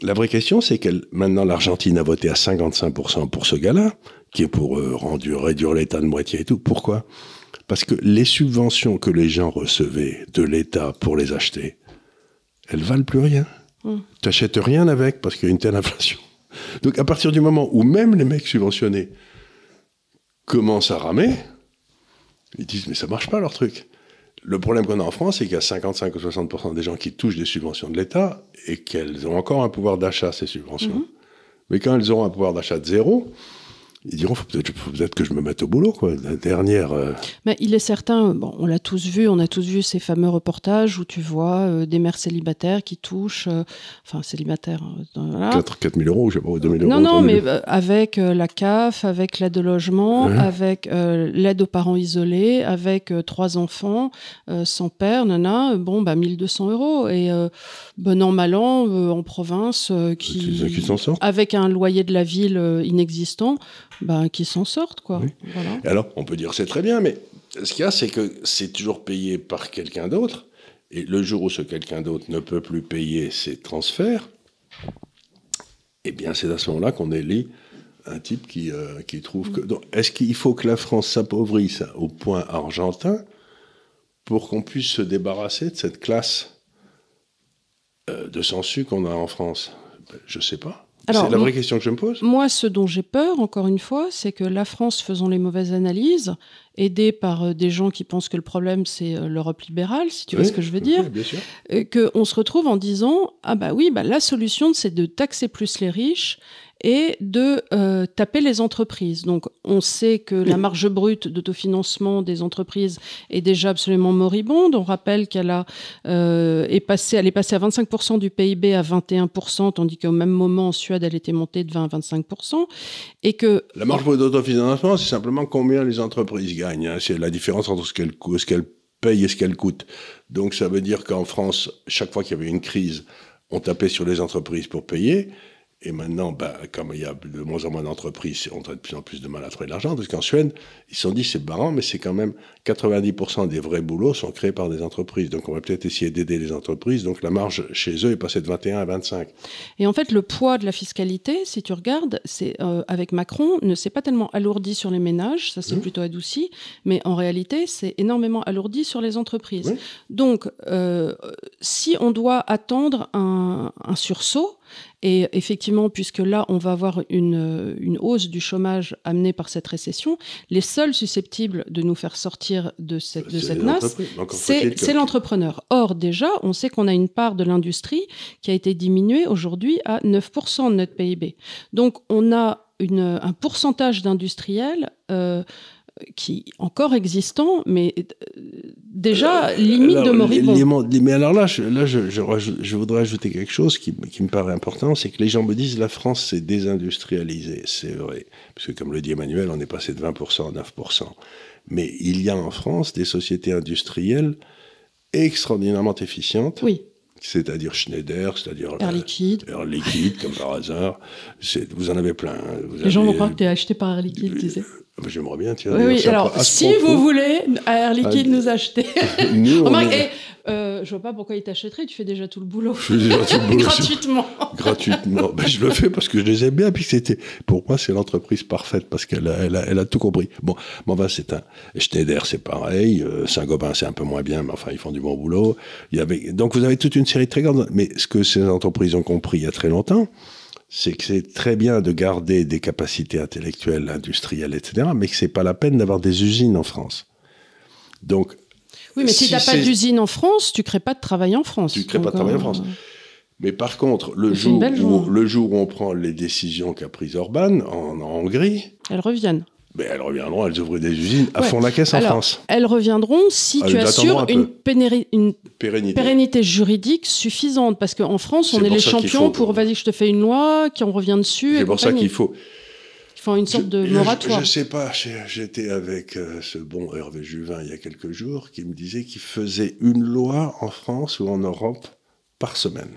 [SPEAKER 2] la vraie question, c'est que maintenant, l'Argentine a voté à 55% pour ce gars-là, qui est pour réduire l'État de moitié et tout. Pourquoi? Parce que les subventions que les gens recevaient de l'État pour les acheter, elles valent plus rien. Tu n'achètes rien avec, parce qu'il y a une telle inflation. Donc, à partir du moment où même les mecs subventionnés commencent à ramer, ils disent, mais ça marche pas leur truc. Le problème qu'on a en France, c'est qu'il y a 55 ou 60% des gens qui touchent des subventions de l'État et qu'elles ont encore un pouvoir d'achat, ces subventions. Mais quand elles auront un pouvoir d'achat de 0, ils diront, faut peut-être que je me mette au boulot, quoi. La dernière...
[SPEAKER 1] Mais il est certain, bon, on a tous vu ces fameux reportages où tu vois des mères célibataires qui touchent, célibataires... voilà.
[SPEAKER 2] 4 000 euros, je sais pas, 2 000 euros.
[SPEAKER 1] Non, mais avec la CAF, avec l'aide au logement, avec l'aide aux parents isolés, avec 3 enfants, sans père, 1 200 euros. Et bon an, mal an, en province,
[SPEAKER 2] qui s'en sortent.
[SPEAKER 1] Avec un loyer de la ville inexistant, qui s'en sortent, quoi.
[SPEAKER 2] Oui.
[SPEAKER 1] Voilà.
[SPEAKER 2] Alors, on peut dire c'est très bien, mais ce qu'il y a, c'est que c'est toujours payé par quelqu'un d'autre. Et le jour où ce quelqu'un d'autre ne peut plus payer ses transferts, eh bien, c'est à ce moment-là qu'on élit un type qui trouve que... Donc, est-ce qu'il faut que la France s'appauvrisse au point argentin pour qu'on puisse se débarrasser de cette classe de sensu qu'on a en France? Je ne sais pas. Alors, c'est la vraie question que je me pose.
[SPEAKER 1] Moi, ce dont j'ai peur, encore une fois, c'est que la France, faisant les mauvaises analyses, aidée par des gens qui pensent que le problème, c'est l'Europe libérale, si tu vois ce que je veux dire,
[SPEAKER 2] bien sûr.
[SPEAKER 1] Qu'on se retrouve en disant « Ah la solution, c'est de taxer plus les riches et de taper les entreprises. » Donc, on sait que la marge brute d'autofinancement des entreprises est déjà absolument moribonde. On rappelle qu'elle est passée à 25% du PIB à 21%, tandis qu'au même moment, en Suède, elle était montée de 20 à 25%. Et que...
[SPEAKER 2] La marge brute d'autofinancement, c'est simplement combien les entreprises gagnent. C'est la différence entre ce qu'elles payent et ce qu'elles coûtent. Donc, ça veut dire qu'en France, chaque fois qu'il y avait une crise, on tapait sur les entreprises pour payer. Et maintenant, comme il y a de moins en moins d'entreprises, on a de plus en plus de mal à trouver de l'argent, parce qu'en Suède, ils se sont dit, c'est marrant, mais c'est quand même 90% des vrais boulots sont créés par des entreprises. Donc on va peut-être essayer d'aider les entreprises. Donc la marge chez eux est passée de 21 à 25.
[SPEAKER 1] Et en fait, le poids de la fiscalité, si tu regardes, avec Macron, ne s'est pas tellement alourdi sur les ménages, ça s'est plutôt adouci, mais en réalité, c'est énormément alourdi sur les entreprises.
[SPEAKER 2] Oui.
[SPEAKER 1] Donc, si on doit attendre un sursaut, et effectivement, puisque là, on va avoir une hausse du chômage amenée par cette récession, les seuls susceptibles de nous faire sortir de cette nasse, c'est l'entrepreneur. Or, déjà, on sait qu'on a une part de l'industrie qui a été diminuée aujourd'hui à 9% de notre PIB. Donc, on a un pourcentage d'industriels qui est encore existant, mais déjà limite de moribond.
[SPEAKER 2] Mais alors là, je voudrais ajouter quelque chose qui me paraît important, c'est que les gens me disent la France s'est désindustrialisée. C'est vrai, parce que comme le dit Emmanuel, on est passé de 20% à 9%. Mais il y a en France des sociétés industrielles extraordinairement efficientes.
[SPEAKER 1] Oui.
[SPEAKER 2] C'est-à-dire Schneider, c'est-à-dire
[SPEAKER 1] Air Liquide.
[SPEAKER 2] Air Liquide, comme par hasard. Vous en avez plein.
[SPEAKER 1] Les gens vont croire que tu es acheté par Air Liquide, tu sais.
[SPEAKER 2] J'aimerais bien, tiens.
[SPEAKER 1] Oui, alors, si vous voulez, Air Liquide nous acheter. Remarque, je vois pas pourquoi il t'achèterait, tu fais déjà tout le boulot.
[SPEAKER 2] Je fais déjà tout le boulot.
[SPEAKER 1] Gratuitement.
[SPEAKER 2] Gratuitement. Je le fais parce que je les aime bien, puis pour moi, c'est l'entreprise parfaite, parce qu'elle a tout compris. Bon, Schneider, c'est pareil, Saint-Gobain, c'est un peu moins bien, mais enfin, ils font du bon boulot. Donc, vous avez toute une série très grande, mais ce que ces entreprises ont compris il y a très longtemps, c'est que c'est très bien de garder des capacités intellectuelles, industrielles, etc., mais que c'est pas la peine d'avoir des usines en France. Donc,
[SPEAKER 1] oui, mais si tu n'as pas d'usine en France, tu ne crées pas de travail en France.
[SPEAKER 2] Tu ne crées pas de travail en France. Mais par contre, le jour où on prend les décisions qu'a prises Orban en Hongrie...
[SPEAKER 1] Elles reviennent.
[SPEAKER 2] Elles reviendront, elles ouvrent des usines à fond la caisse en France.
[SPEAKER 1] Elles reviendront si tu assures une pérennité juridique suffisante. Parce qu'en France, on est les champions pour, vas-y, je te fais une loi, qui en revient dessus.
[SPEAKER 2] C'est pour ça qu'il faut...
[SPEAKER 1] Une sorte de moratoire.
[SPEAKER 2] Je sais pas, j'étais avec ce bon Hervé Juvin il y a quelques jours qui me disait qu'il faisait une loi en France ou en Europe par semaine.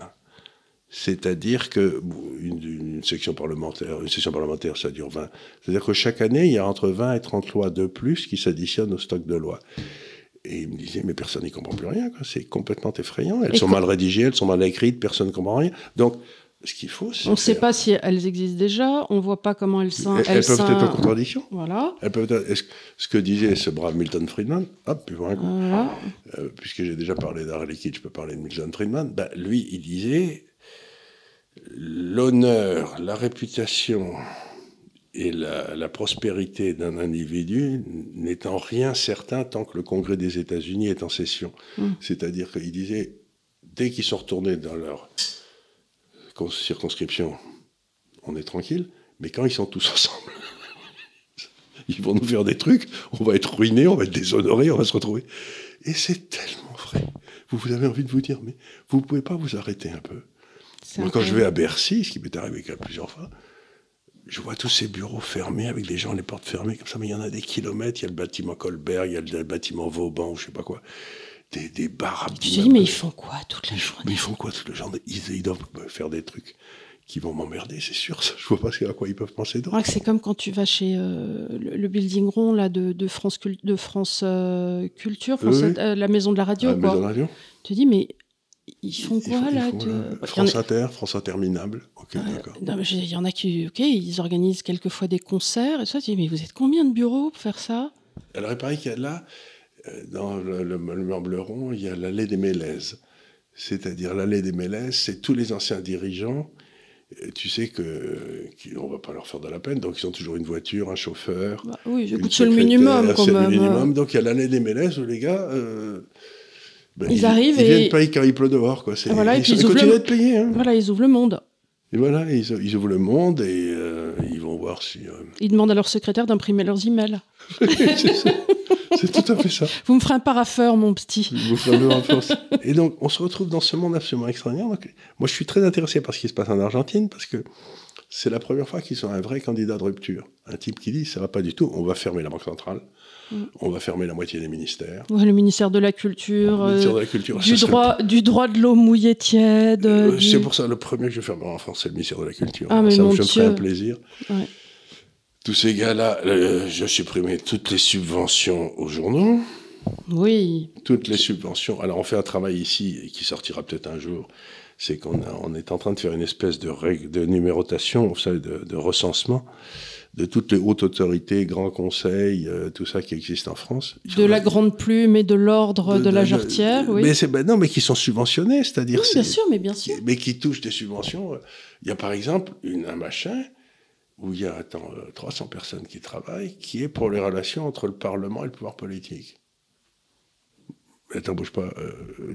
[SPEAKER 2] C'est-à-dire que une session parlementaire, ça dure 20. C'est-à-dire que chaque année, il y a entre 20 et 30 lois de plus qui s'additionnent au stock de lois. Et il me disait, mais personne n'y comprend plus rien, quoi. C'est complètement effrayant. Elles sont mal rédigées, elles sont mal écrites, personne ne comprend rien. Donc, ce qu'il faut, c'est...
[SPEAKER 1] On ne sait pas si elles existent déjà, on ne voit pas comment elles sont...
[SPEAKER 2] Elles peuvent être en contradiction.
[SPEAKER 1] Voilà.
[SPEAKER 2] Elles peuvent être... Ce que disait ce brave Milton Friedman, puis voilà. Puisque j'ai déjà parlé d'Air Liquide, je peux parler de Milton Friedman, lui, il disait, l'honneur, la réputation et la prospérité d'un individu n'est en rien certain tant que le Congrès des États-Unis est en session. C'est-à-dire qu'il disait, dès qu'ils sont retournés dans leur circonscription, on est tranquille, mais quand ils sont tous ensemble, ils vont nous faire des trucs, on va être ruinés, on va être déshonorés, on va se retrouver. Et c'est tellement vrai. Vous avez envie de vous dire, mais vous pouvez pas vous arrêter un peu. Moi, quand je vais à Bercy, ce qui m'est arrivé plusieurs fois, je vois tous ces bureaux fermés avec des gens, les portes fermées comme ça, mais il y en a des kilomètres. Il y a le bâtiment Colbert, il y a le bâtiment Vauban, je sais pas quoi. Des bars à...
[SPEAKER 1] Tu te dis, mais ils font quoi toute la journée?
[SPEAKER 2] Mais ils font quoi toute la journée? Ils doivent faire des trucs qui vont m'emmerder, c'est sûr. Ça. Je vois pas à quoi ils peuvent penser d'autre.
[SPEAKER 1] C'est comme quand tu vas chez le building rond là, de France Culture, la maison de la radio.
[SPEAKER 2] Maison de la radio.
[SPEAKER 1] Tu te dis, mais ils font quoi là
[SPEAKER 2] France Interminable. Ok, d'accord.
[SPEAKER 1] Il y en a qui, ils organisent quelquefois des concerts. Et ça, tu dis, mais vous êtes combien de bureaux pour faire ça?
[SPEAKER 2] Alors, il paraît qu'il y a là, dans le Meuble Rond, il y a l'allée des Mélèzes. C'est-à-dire, l'allée des Mélèzes, c'est tous les anciens dirigeants. Tu sais qu'on ne va pas leur faire de la peine, donc ils ont toujours une voiture, un chauffeur.
[SPEAKER 1] Oui, j'écoute, c'est le minimum quand même.
[SPEAKER 2] Minimum. Donc, il y a l'allée des Mélèzes où les gars...
[SPEAKER 1] ils arrivent
[SPEAKER 2] ils viennent payer quand il pleut dehors, quoi.
[SPEAKER 1] Voilà,
[SPEAKER 2] ils continuent de payer. Hein.
[SPEAKER 1] Voilà, ils ouvrent le monde.
[SPEAKER 2] Et voilà, ils ouvrent le monde et ils vont voir si...
[SPEAKER 1] Ils demandent à leur secrétaire d'imprimer leurs emails.
[SPEAKER 2] C'est tout à fait ça.
[SPEAKER 1] Vous me ferez un parapheur, mon petit.
[SPEAKER 2] Vous ferez un parapheur. Et donc, on se retrouve dans ce monde absolument extraordinaire. Donc, moi, je suis très intéressé par ce qui se passe en Argentine parce que c'est la première fois qu'ils ont un vrai candidat de rupture. Un type qui dit, ça va pas du tout, on va fermer la Banque centrale, on va fermer la moitié des ministères.
[SPEAKER 1] Ouais, le ministère de la Culture,
[SPEAKER 2] Le ministère de la Culture,
[SPEAKER 1] du droit de l'eau mouillée tiède.
[SPEAKER 2] C'est pour ça, le premier que je fermerai en France, c'est le ministère de la Culture.
[SPEAKER 1] Ah, mais
[SPEAKER 2] ça
[SPEAKER 1] mon
[SPEAKER 2] me ferait
[SPEAKER 1] Dieu.
[SPEAKER 2] un plaisir.
[SPEAKER 1] Ouais.
[SPEAKER 2] Tous ces gars-là, je supprimais toutes les subventions aux journaux.
[SPEAKER 1] Oui.
[SPEAKER 2] Toutes les subventions. Alors, on fait un travail ici, qui sortira peut-être un jour. C'est qu'on est en train de faire une espèce de règle de numérotation, vous savez, de recensement de toutes les hautes autorités, grands conseils, tout ça qui existe en France.
[SPEAKER 1] De la grande plume et de l'ordre de la jarretière, oui.
[SPEAKER 2] Mais non, mais qui sont subventionnés, c'est-à-dire...
[SPEAKER 1] Oui, bien sûr, mais bien sûr.
[SPEAKER 2] Mais qui touchent des subventions. Il y a par exemple un machin où il y a 300 personnes qui travaillent, qui est pour les relations entre le Parlement et le pouvoir politique. Attends, bouge pas.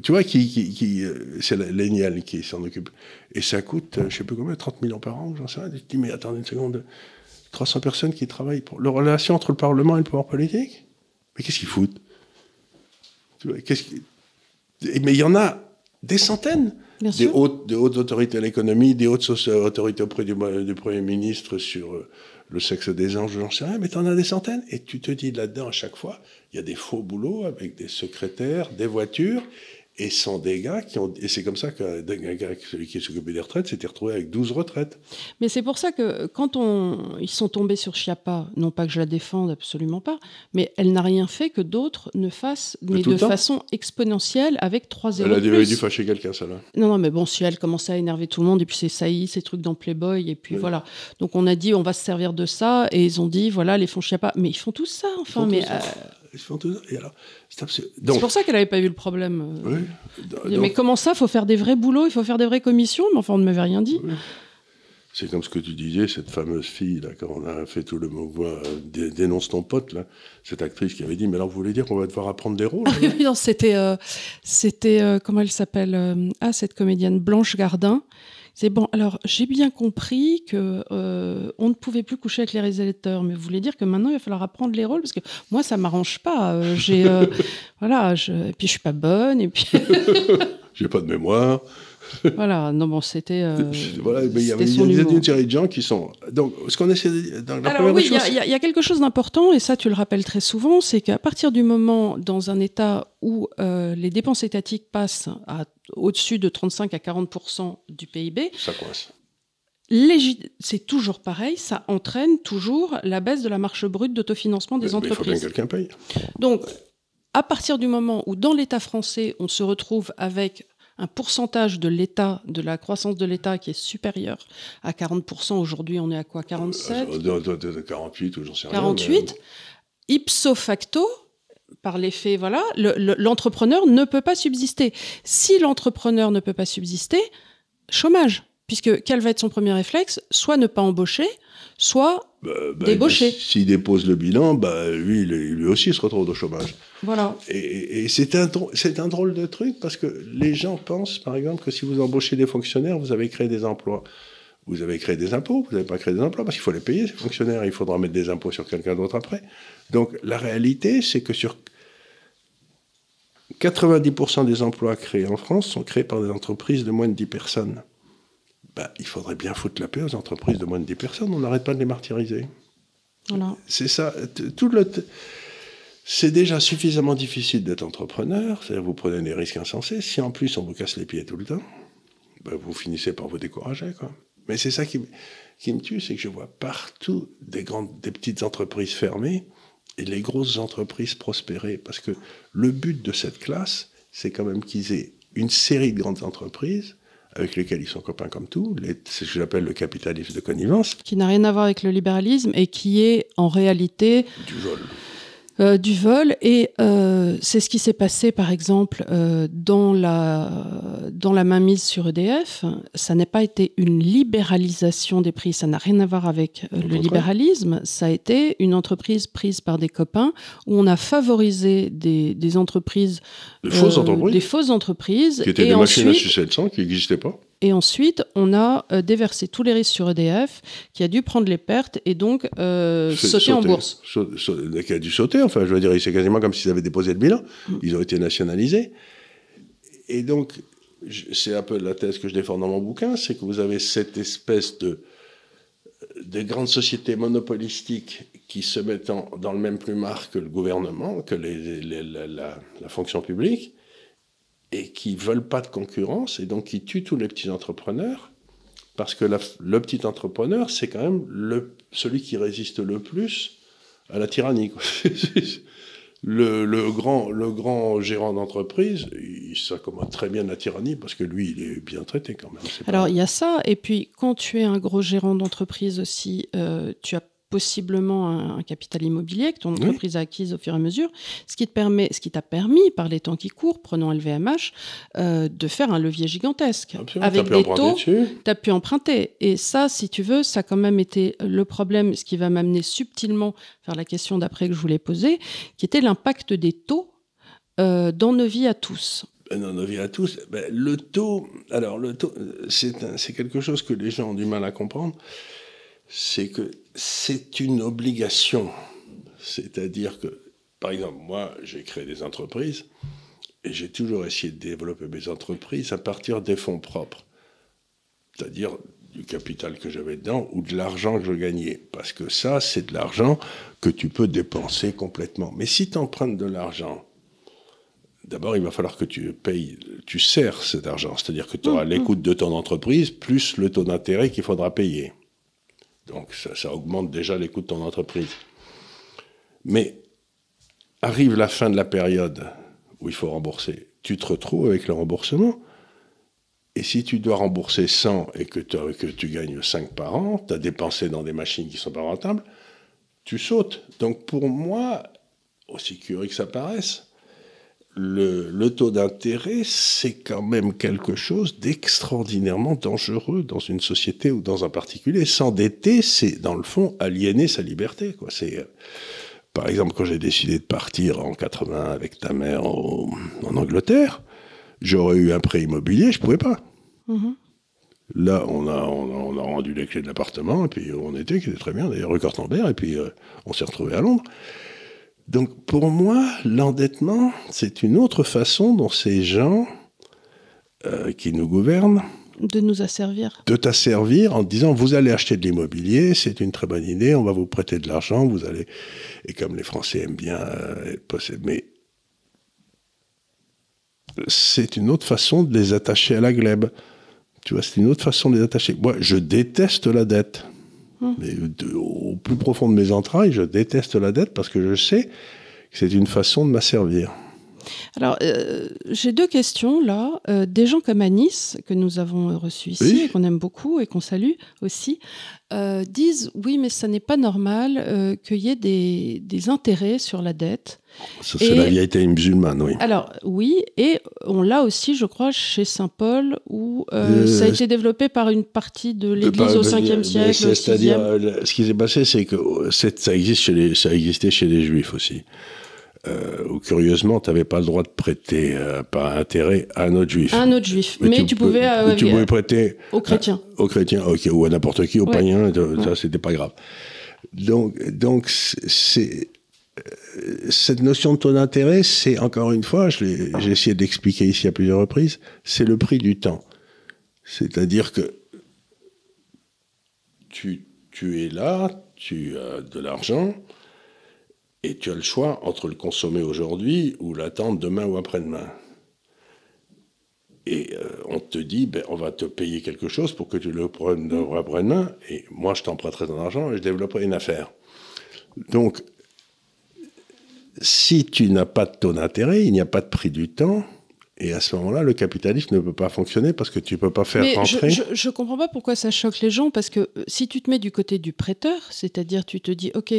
[SPEAKER 2] Tu vois, c'est l'ENIAL qui s'en occupe. Et ça coûte, je sais plus combien, 30 millions par an, j'en sais rien. Je dis, mais attendez une seconde, 300 personnes qui travaillent pour la relation entre le Parlement et le pouvoir politique? Mais qu'est-ce qu'ils foutent? Tu vois, mais il y en a des centaines. Des hautes autorités à l'économie, des hautes autorités auprès du Premier ministre sur le sexe des anges, j'en sais rien, mais tu en as des centaines. Et tu te dis là-dedans, à chaque fois, il y a des faux boulots avec des secrétaires, des voitures, et sont des gars qui ont... Et c'est comme ça qu'un gars, celui qui s'occupait des retraites, s'était retrouvé avec 12 retraites.
[SPEAKER 1] Mais c'est pour ça que quand ils sont tombés sur Schiappa, non pas que je la défende, absolument pas, mais elle n'a rien fait que d'autres ne fassent, mais de façon exponentielle, avec 3 zéros.
[SPEAKER 2] Elle avait dû fâcher quelqu'un, celle-là.
[SPEAKER 1] Non, mais bon, si elle commençait à énerver tout le monde, et puis c'est saillie, ces trucs dans Playboy, et puis voilà. Donc on a dit, on va se servir de ça, et ils ont dit, voilà, les fonds Schiappa. Mais ils font tout ça, enfin.
[SPEAKER 2] Ils font tout ça. Et alors,
[SPEAKER 1] c'est pour ça qu'elle n'avait pas vu le problème.
[SPEAKER 2] Oui.
[SPEAKER 1] Mais comment ça, il faut faire des vrais boulots, il faut faire des vraies commissions, mais enfin, on ne m'avait rien dit.
[SPEAKER 2] Oui. C'est comme ce que tu disais, cette fameuse fille, là, quand on a fait tout le mouvement dénonce ton pote, là, cette actrice qui avait dit, mais alors vous voulez dire qu'on va devoir apprendre des rôles?
[SPEAKER 1] Non, c'était comment elle s'appelle cette comédienne Blanche Gardin. C'est bon, alors j'ai bien compris que on ne pouvait plus coucher avec les réalisateurs, mais vous voulez dire que maintenant il va falloir apprendre les rôles, parce que moi ça m'arrange pas. Voilà, et puis je suis pas bonne, et puis
[SPEAKER 2] j'ai pas de mémoire.
[SPEAKER 1] Voilà, non bon, c'était.
[SPEAKER 2] Voilà, mais il y a une série de gens qui sont. Donc, ce qu'on essaie de... dans la
[SPEAKER 1] Alors oui, il y a quelque chose d'important, et ça tu le rappelles très souvent, c'est qu'à partir du moment dans un État où les dépenses étatiques passent au-dessus de 35 à 40% du PIB,
[SPEAKER 2] ça coince.
[SPEAKER 1] C'est toujours pareil, ça entraîne toujours la baisse de la marge brute d'autofinancement des entreprises.
[SPEAKER 2] Mais il faut bien que quelqu'un paye.
[SPEAKER 1] Donc, à partir du moment où dans l'État français, on se retrouve avec un pourcentage de l'État, de la croissance de l'État qui est supérieur à 40%. Aujourd'hui, on est à quoi, 47
[SPEAKER 2] 48 ou j'en sais rien.
[SPEAKER 1] 48. Ipso facto, par l'effet, voilà, l'entrepreneur ne peut pas subsister. Si l'entrepreneur ne peut pas subsister, chômage. Puisque quel va être son premier réflexe? Soit ne pas embaucher, soit débaucher.
[SPEAKER 2] S'il dépose le bilan, lui aussi se retrouve au chômage.
[SPEAKER 1] Voilà.
[SPEAKER 2] Et c'est un drôle de truc, parce que les gens pensent, par exemple, que si vous embauchez des fonctionnaires, vous avez créé des emplois. Vous avez créé des impôts, vous n'avez pas créé des emplois, parce qu'il faut les payer, ces fonctionnaires. Il faudra mettre des impôts sur quelqu'un d'autre après. Donc la réalité, c'est que sur 90% des emplois créés en France sont créés par des entreprises de moins de 10 personnes. Il faudrait bien foutre la paix aux entreprises de moins de 10 personnes. On n'arrête pas de les martyriser. Voilà. C'est ça. C'est déjà suffisamment difficile d'être entrepreneur. C'est-à-dire vous prenez des risques insensés. Si en plus on vous casse les pieds tout le temps, vous finissez par vous décourager, quoi. Mais c'est ça qui me tue, c'est que je vois partout des petites entreprises fermées et les grosses entreprises prospérer. Parce que le but de cette classe, c'est quand même qu'ils aient une série de grandes entreprises avec lesquels ils sont copains comme tout, c'est ce que j'appelle le capitalisme de connivence.
[SPEAKER 1] Qui n'a rien à voir avec le libéralisme et qui est en réalité...
[SPEAKER 2] du vol.
[SPEAKER 1] Du vol, et c'est ce qui s'est passé par exemple dans la mainmise sur EDF. Ça n'a pas été une libéralisation des prix, ça n'a rien à voir avec le libéralisme, ça a été une entreprise prise par des copains où on a favorisé des entreprises,
[SPEAKER 2] des fausses
[SPEAKER 1] entreprises
[SPEAKER 2] qui étaient des machines à sucer le sang qui n'existaient pas.
[SPEAKER 1] Et ensuite, on a déversé tous les risques sur EDF, qui a dû prendre les pertes et donc sauter en bourse.
[SPEAKER 2] Qui a dû sauter, enfin, je veux dire, c'est quasiment comme s'ils avaient déposé le bilan. Ils ont été nationalisés. Et donc, c'est un peu la thèse que je défends dans mon bouquin, c'est que vous avez cette espèce des grandes sociétés monopolistiques qui se mettent dans le même plumard que le gouvernement, que la fonction publique, et qui ne veulent pas de concurrence, et donc qui tuent tous les petits entrepreneurs, parce que le petit entrepreneur, c'est quand même celui qui résiste le plus à la tyrannie, quoi. Le grand gérant d'entreprise, il s'accommode très bien de la tyrannie parce que lui, il est bien traité quand même.
[SPEAKER 1] Alors, il y a ça. Et puis, quand tu es un gros gérant d'entreprise aussi, tu as possiblement un capital immobilier que ton entreprise a acquise au fur et à mesure, ce qui t'a permis, par les temps qui courent, prenons LVMH, de faire un levier gigantesque.
[SPEAKER 2] Absolument.
[SPEAKER 1] Avec des taux, tu as pu emprunter. Et ça, si tu veux, ça a quand même été le problème, ce qui va m'amener subtilement vers la question d'après que je voulais poser, qui était l'impact des taux dans nos vies à tous.
[SPEAKER 2] Dans nos vies à tous, le taux, c'est quelque chose que les gens ont du mal à comprendre. C'est que c'est une obligation. C'est-à-dire que, par exemple, moi, j'ai créé des entreprises et j'ai toujours essayé de développer mes entreprises à partir des fonds propres. C'est-à-dire du capital que j'avais dedans ou de l'argent que je gagnais. Parce que ça, c'est de l'argent que tu peux dépenser complètement. Mais si tu empruntes de l'argent, d'abord, il va falloir que tu sers cet argent. C'est-à-dire que tu auras l'écoute de ton entreprise plus le taux d'intérêt qu'il faudra payer. Donc, ça augmente déjà les coûts de ton entreprise. Mais arrive la fin de la période où il faut rembourser. Tu te retrouves avec le remboursement. Et si tu dois rembourser 100 et que tu gagnes 5 par an, tu as dépensé dans des machines qui ne sont pas rentables, tu sautes. Donc, pour moi, aussi curieux que ça paraisse, le taux d'intérêt, c'est quand même quelque chose d'extraordinairement dangereux dans une société ou dans un particulier. S'endetter, c'est dans le fond aliéner sa liberté, quoi. Par exemple, quand j'ai décidé de partir en 80 avec ta mère en Angleterre, j'aurais eu un prêt immobilier, je ne pouvais pas. Là, on a rendu les clés de l'appartement, et puis qui était très bien, d'ailleurs, rue Cortambert, et puis on s'est retrouvés à Londres. Donc, pour moi, l'endettement, c'est une autre façon dont ces gens qui nous gouvernent...
[SPEAKER 1] De nous asservir.
[SPEAKER 2] De t'asservir en te disant, vous allez acheter de l'immobilier, c'est une très bonne idée, on va vous prêter de l'argent, vous allez... Et comme les Français aiment bien posséder... Mais c'est une autre façon de les attacher à la glèbe. Tu vois, c'est une autre façon de les attacher. Moi, je déteste la dette. Mais au plus profond de mes entrailles, je déteste la dette parce que je sais que c'est une façon de m'asservir.
[SPEAKER 1] Alors, j'ai deux questions là. Des gens comme Anis, que nous avons reçus ici, et qu'on aime beaucoup et qu'on salue aussi, disent « Oui, mais ça n'est pas normal qu'il y ait des intérêts sur la dette. »
[SPEAKER 2] Ça, c'est la vieilleté musulmane, oui.
[SPEAKER 1] Alors, oui, et on l'a aussi, je crois, chez Saint-Paul, où ça a été développé par une partie de l'Église au 5e siècle, au 6e.
[SPEAKER 2] C'est-à-dire, ce qui s'est passé, c'est que ça existait chez les Juifs aussi. Où curieusement, tu n'avais pas le droit de prêter par intérêt à un autre juif.
[SPEAKER 1] À un autre juif. Mais tu pouvais
[SPEAKER 2] prêter
[SPEAKER 1] aux chrétiens.
[SPEAKER 2] Aux chrétiens, ok, ou à n'importe qui, aux païens, ça, c'était pas grave. Donc cette notion de taux d'intérêt, c'est, encore une fois, j'ai essayé d'expliquer ici à plusieurs reprises, c'est le prix du temps. C'est-à-dire que tu es là, tu as de l'argent, et tu as le choix entre le consommer aujourd'hui ou l'attendre demain ou après-demain. Et on te dit, on va te payer quelque chose pour que tu le prennes après-demain, et moi je t'emprunterai ton argent et je développerai une affaire. Donc, si tu n'as pas de taux d'intérêt, il n'y a pas de prix du temps, et à ce moment-là, le capitalisme ne peut pas fonctionner parce que tu ne peux pas faire rentrer...
[SPEAKER 1] Je ne comprends pas pourquoi ça choque les gens, parce que si tu te mets du côté du prêteur, c'est-à-dire tu te dis, ok,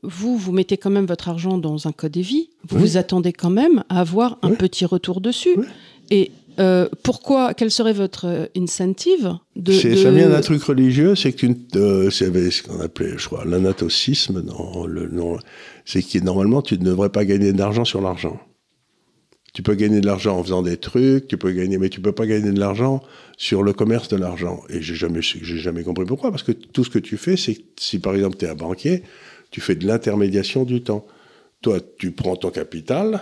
[SPEAKER 1] vous mettez quand même votre argent dans un code vie, vous attendez quand même à avoir un petit retour dessus. Et quel serait votre incentive
[SPEAKER 2] Ça vient d'un truc religieux, c'est que c'est ce qu'on appelait, je crois, l'anatocisme, c'est que normalement, tu ne devrais pas gagner d'argent sur l'argent. Tu peux gagner de l'argent en faisant des trucs, mais tu peux pas gagner de l'argent sur le commerce de l'argent. Et j'ai jamais compris pourquoi, parce que tout ce que tu fais, c'est que si par exemple tu es un banquier, tu fais de l'intermédiation du temps. Toi, tu prends ton capital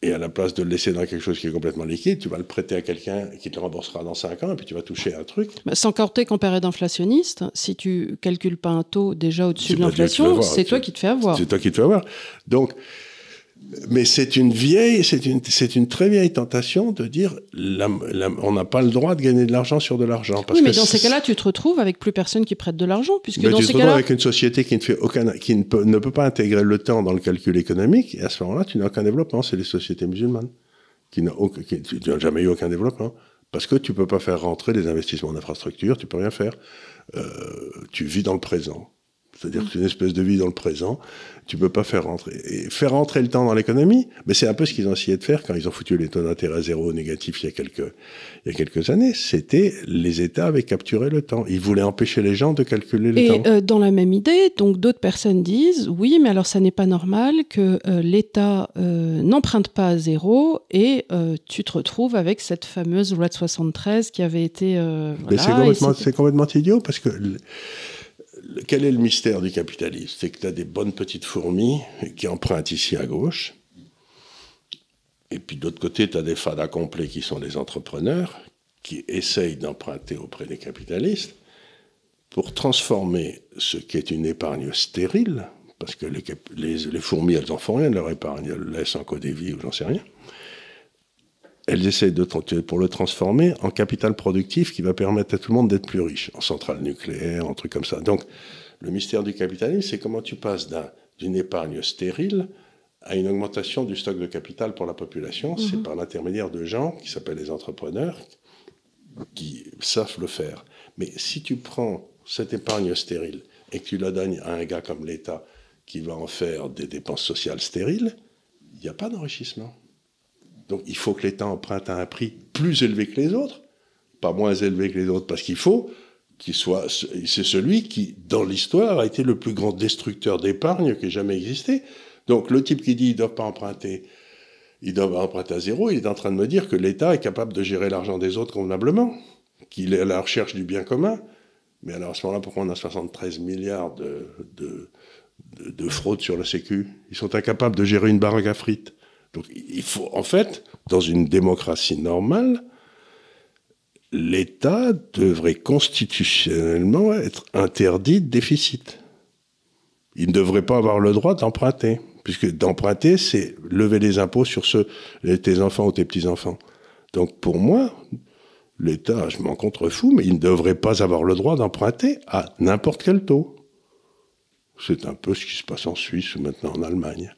[SPEAKER 2] Et à la place de le laisser dans quelque chose qui est complètement liquide, tu vas le prêter à quelqu'un qui te le remboursera dans 5 ans, et puis tu vas toucher un truc.
[SPEAKER 1] Sans compter qu'en période inflationniste, si tu calcules pas un taux déjà au-dessus de l'inflation, c'est toi qui te fais avoir.
[SPEAKER 2] C'est toi qui te fais avoir. Donc, mais c'est une très vieille tentation de dire on n'a pas le droit de gagner de l'argent sur de l'argent.
[SPEAKER 1] Oui, mais dans ces cas-là, tu te retrouves avec plus personne qui prête de l'argent, puisque
[SPEAKER 2] mais
[SPEAKER 1] dans
[SPEAKER 2] tu
[SPEAKER 1] ces
[SPEAKER 2] te retrouves
[SPEAKER 1] cas-là,
[SPEAKER 2] avec une société qui ne peut pas intégrer le temps dans le calcul économique, et à ce moment-là, tu n'as aucun développement. C'est les sociétés musulmanes qui n'ont jamais eu aucun développement, parce que tu peux pas faire rentrer des investissements d'infrastructure, tu peux rien faire. Tu vis dans le présent. C'est-à-dire que c'est une espèce de vie dans le présent, tu peux pas faire rentrer. Et faire rentrer le temps dans l'économie, mais c'est un peu ce qu'ils ont essayé de faire quand ils ont foutu les taux d'intérêt zéro négatifs il y a quelques années. C'était les États avaient capturé le temps. Ils voulaient empêcher les gens de calculer le temps.
[SPEAKER 1] Et dans la même idée, donc d'autres personnes disent, oui, mais alors ça n'est pas normal que l'État n'emprunte pas à zéro et tu te retrouves avec cette fameuse loi de 73 qui avait été...
[SPEAKER 2] mais c'est complètement idiot parce que... Quel est le mystère du capitalisme? C'est que tu as des bonnes petites fourmis qui empruntent ici à gauche. Et puis d'autre côté, tu as des fadas complets qui sont des entrepreneurs qui essayent d'emprunter auprès des capitalistes pour transformer ce qui est une épargne stérile, parce que les fourmis, elles n'en font rien de leur épargne, elles le laissent en codévie ou j'en sais rien. Elles essayent pour le transformer en capital productif qui va permettre à tout le monde d'être plus riche, en centrale nucléaire, en trucs comme ça. Donc, le mystère du capitalisme, c'est comment tu passes d'une épargne stérile à une augmentation du stock de capital pour la population. Mm-hmm. C'est par l'intermédiaire de gens qui s'appellent les entrepreneurs qui savent le faire. Mais si tu prends cette épargne stérile et que tu la donnes à un gars comme l'État qui va en faire des dépenses sociales stériles, il n'y a pas d'enrichissement. Donc il faut que l'État emprunte à un prix plus élevé que les autres, pas moins élevé que les autres, parce qu'il faut qu'il soit... C'est celui qui, dans l'histoire, a été le plus grand destructeur d'épargne qui ait jamais existé. Donc le type qui dit qu'il ne doit pas emprunter, il doit emprunter à zéro, il est en train de me dire que l'État est capable de gérer l'argent des autres convenablement, qu'il est à la recherche du bien commun. Mais alors à ce moment-là, pourquoi on a 73 milliards de fraude sur la Sécu? Ils sont incapables de gérer une baraque à frites. Donc il faut, en fait, dans une démocratie normale, l'État devrait constitutionnellement être interdit de déficit. Il ne devrait pas avoir le droit d'emprunter, puisque d'emprunter, c'est lever les impôts sur tes enfants ou tes petits-enfants. Donc pour moi, l'État, je m'en contrefous, mais il ne devrait pas avoir le droit d'emprunter à n'importe quel taux. C'est un peu ce qui se passe en Suisse ou maintenant en Allemagne.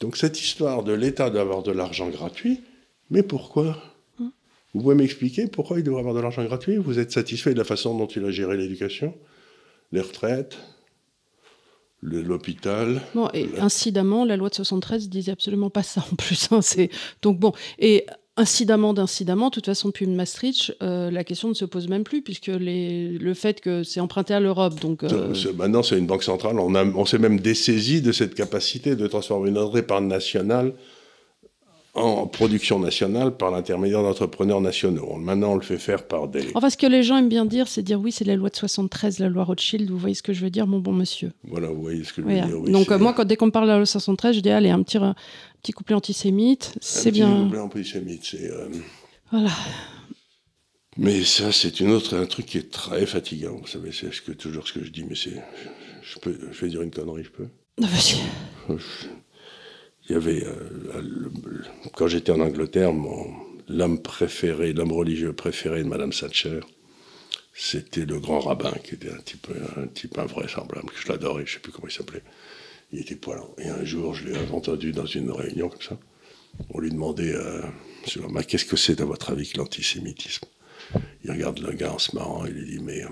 [SPEAKER 2] Donc cette histoire de l'État d'avoir de l'argent gratuit, mais pourquoi? Vous pouvez m'expliquer pourquoi il devrait avoir de l'argent gratuit? Vous êtes satisfait de la façon dont il a géré l'éducation, les retraites, l'hôpital?
[SPEAKER 1] Bon, et incidemment, la loi de 73 disait absolument pas ça en plus. Hein, donc bon, et incidemment, de toute façon, depuis Maastricht, la question ne se pose même plus, puisque le fait que c'est emprunté à l'Europe. Donc,
[SPEAKER 2] maintenant, c'est une banque centrale. On s'est même dessaisi de cette capacité de transformer notre épargne nationale en production nationale par l'intermédiaire d'entrepreneurs nationaux. Maintenant, on le fait faire par des...
[SPEAKER 1] Enfin, ce que les gens aiment bien dire, c'est dire oui, c'est la loi de 73, la loi Rothschild. Vous voyez ce que je veux dire, mon bon monsieur?
[SPEAKER 2] Voilà, vous voyez ce que je veux dire. Oui,
[SPEAKER 1] donc, moi, dès qu'on me parle de la loi 73, je dis, allez, un petit couplet antisémite, c'est bien.
[SPEAKER 2] Un petit couplet antisémite, c'est...
[SPEAKER 1] Voilà.
[SPEAKER 2] Mais ça, c'est un truc qui est très fatigant. Vous savez, c'est toujours ce que je dis, mais c'est... Je vais dire une connerie, je peux?
[SPEAKER 1] Non, vas-y.
[SPEAKER 2] Il y avait, quand j'étais en Angleterre, l'homme religieux préféré de Madame Thatcher, c'était le grand rabbin, qui était un type invraisemblable, que je l'adorais, je ne sais plus comment il s'appelait. Il était poilant. Et un jour, je l'ai entendu dans une réunion comme ça. On lui demandait, qu'est-ce que c'est à votre avis que l'antisémitisme? Il regarde le gars en se marrant, il lui dit, mais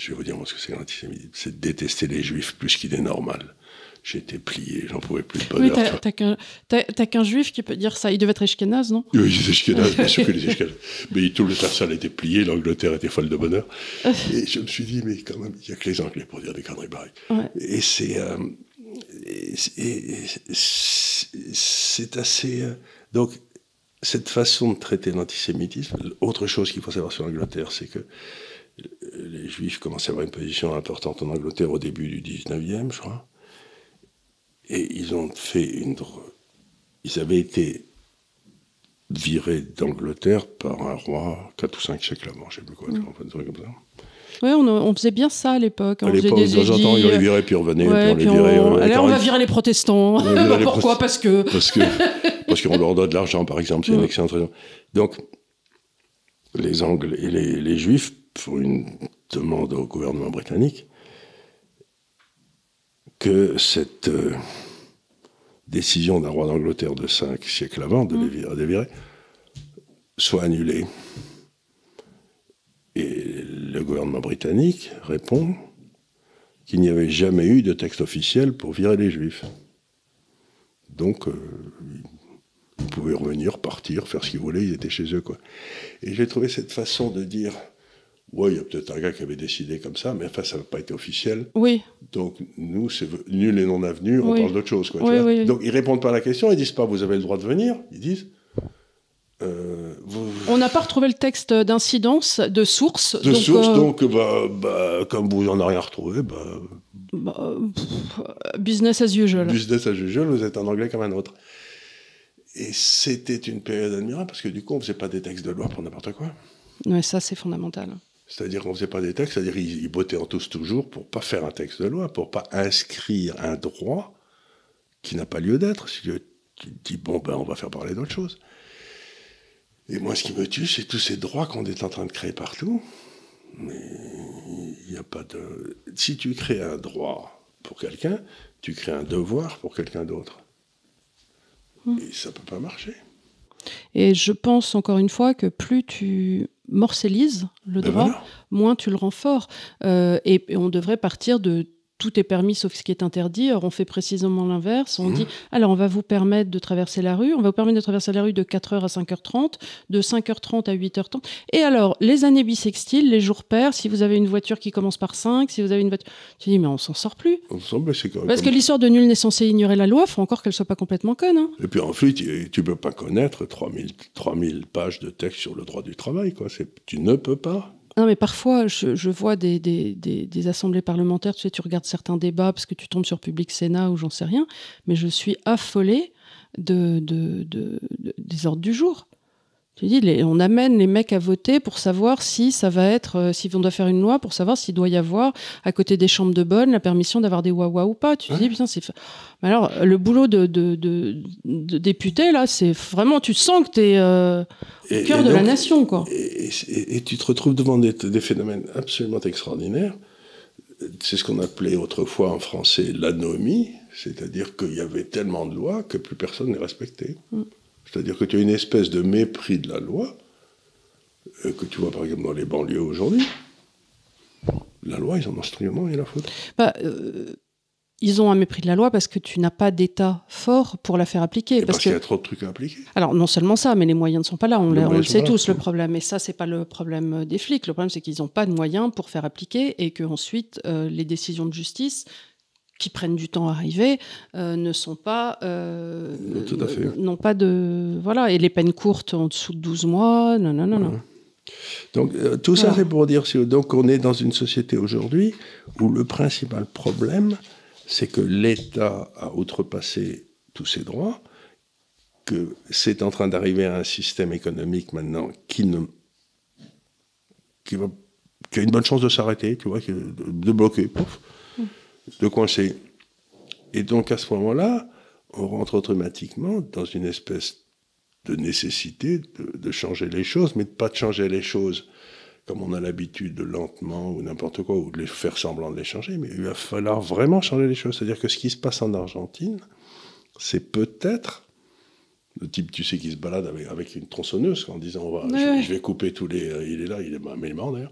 [SPEAKER 2] je vais vous dire moi ce que c'est que l'antisémitisme. C'est de détester les juifs plus qu'il est normal. J'étais plié, j'en pouvais plus de bonheur.
[SPEAKER 1] Oui, t'as qu'un juif qui peut dire ça. Il devait être Ashkénaze, non?
[SPEAKER 2] Oui, il était Ashkénaze, bien sûr qu'il était Ashkénaze. Mais tout le salle était plié, l'Angleterre était folle de bonheur. Et je me suis dit, mais quand même, il n'y a que les Anglais pour dire des conneries pareilles. Ouais. Et c'est assez... donc, cette façon de traiter l'antisémitisme, autre chose qu'il faut savoir sur l'Angleterre, c'est que les Juifs commençaient à avoir une position importante en Angleterre au début du 19e, je crois. Et ils avaient été viré d'Angleterre par un roi 4 ou 5 siècles avant, je ne sais plus quoi, comme ça.
[SPEAKER 1] Oui, on faisait bien ça à l'époque.
[SPEAKER 2] À l'époque, de temps en temps, ils les viraient, puis revenaient, puis on les virait.
[SPEAKER 1] Allez, on va virer les protestants. Pourquoi ? Parce
[SPEAKER 2] qu'on leur donne de l'argent, par exemple. C'est une excellente raison. Donc, les Anglais et les Juifs font une demande au gouvernement britannique que cette décision d'un roi d'Angleterre de 5 siècles avant, de les virer, soit annulée. Et le gouvernement britannique répond qu'il n'y avait jamais eu de texte officiel pour virer les Juifs. Donc, ils pouvaient revenir, partir, faire ce qu'ils voulaient, ils étaient chez eux, quoi. Et j'ai trouvé cette façon de dire, ouais, il y a peut-être un gars qui avait décidé comme ça, mais enfin, ça n'a pas été officiel.
[SPEAKER 1] Oui.
[SPEAKER 2] Donc, nous, c'est nul et non avenu, on parle d'autre chose, quoi.
[SPEAKER 1] Oui.
[SPEAKER 2] Donc, ils répondent pas à la question, ils disent pas, vous avez le droit de venir, ils disent...
[SPEAKER 1] On n'a pas retrouvé le texte d'incidence, de source.
[SPEAKER 2] Donc, comme vous n'en avez rien retrouvé,
[SPEAKER 1] business as usual.
[SPEAKER 2] Business as usual, vous êtes un anglais comme un autre. Et c'était une période admirable, parce que du coup, on ne faisait pas des textes de loi pour n'importe quoi.
[SPEAKER 1] Oui, ça, c'est fondamental.
[SPEAKER 2] C'est-à-dire qu'on ne faisait pas des textes, c'est-à-dire qu'ils bottaient en tous toujours pour ne pas faire un texte de loi, pour ne pas inscrire un droit qui n'a pas lieu d'être. Si tu te dis, on va faire parler d'autre chose. Et moi, ce qui me tue, c'est tous ces droits qu'on est en train de créer partout. Mais il n'y a pas de... Si tu crées un droit pour quelqu'un, tu crées un devoir pour quelqu'un d'autre. Et ça ne peut pas marcher.
[SPEAKER 1] Et je pense, encore une fois, que plus tu morcellises le droit, moins tu le rends fort. Et on devrait partir de... Tout est permis sauf ce qui est interdit. Or, on fait précisément l'inverse. On dit, alors, on va vous permettre de traverser la rue. On va vous permettre de traverser la rue de 4h à 5h30, de 5h30 à 8h30. Et alors, les années bissextiles, les jours pairs, si vous avez une voiture qui commence par 5, si vous avez une voiture... Tu dis, mais on s'en sort plus. Parce que l'histoire de nul n'est censée ignorer la loi, il faut encore qu'elle soit pas complètement conne. Hein.
[SPEAKER 2] Et puis ensuite, tu peux pas connaître 3000 pages de texte sur le droit du travail, quoi. Tu ne peux pas.
[SPEAKER 1] Non, mais parfois, je vois des assemblées parlementaires, tu sais, tu regardes certains débats parce que tu tombes sur Public Sénat ou j'en sais rien, mais je suis affolée des ordres du jour. Tu dis, on amène les mecs à voter pour savoir si ça va être, si on doit faire une loi pour savoir s'il doit y avoir, à côté des chambres de bonne, la permission d'avoir des wawa ou pas. Tu te dis, putain, c'est... Mais alors, le boulot de député, là, c'est vraiment, tu sens que t'es au cœur de la nation, quoi.
[SPEAKER 2] Et tu te retrouves devant des phénomènes absolument extraordinaires. C'est ce qu'on appelait autrefois en français l'anomie, c'est-à-dire qu'il y avait tellement de lois que plus personne n'est respecté. C'est-à-dire que tu as une espèce de mépris de la loi, que tu vois par exemple dans les banlieues aujourd'hui. La loi, ils en ont strictement rien à foutre.
[SPEAKER 1] Ils ont un mépris de la loi parce que tu n'as pas d'État fort pour la faire appliquer.
[SPEAKER 2] Parce qu'il y a trop de trucs à appliquer.
[SPEAKER 1] Alors, non seulement ça, mais les moyens ne sont pas là. On le sait tous, le problème. Et ça, c'est pas le problème des flics. Le problème, c'est qu'ils n'ont pas de moyens pour faire appliquer et qu'ensuite, les décisions de justice qui prennent du temps à arriver, ne sont pas...
[SPEAKER 2] Tout à fait.
[SPEAKER 1] N'ont pas de... Voilà, et les peines courtes en dessous de 12 mois, non.
[SPEAKER 2] Donc, tout ça, c'est pour dire... Donc, on est dans une société aujourd'hui où le principal problème, c'est que l'État a outrepassé tous ses droits, que c'est en train d'arriver à un système économique maintenant qui a une bonne chance de s'arrêter, tu vois, de bloquer, pouf, de coincer. Et donc, à ce moment-là, on rentre automatiquement dans une espèce de nécessité de changer les choses, mais de pas de changer les choses comme on a l'habitude de lentement ou n'importe quoi, ou de les faire semblant de les changer, mais il va falloir vraiment changer les choses. C'est-à-dire que ce qui se passe en Argentine, c'est peut-être le type, tu sais, qui se balade avec une tronçonneuse en disant je vais couper tous les... il est là, il est mort d'ailleurs.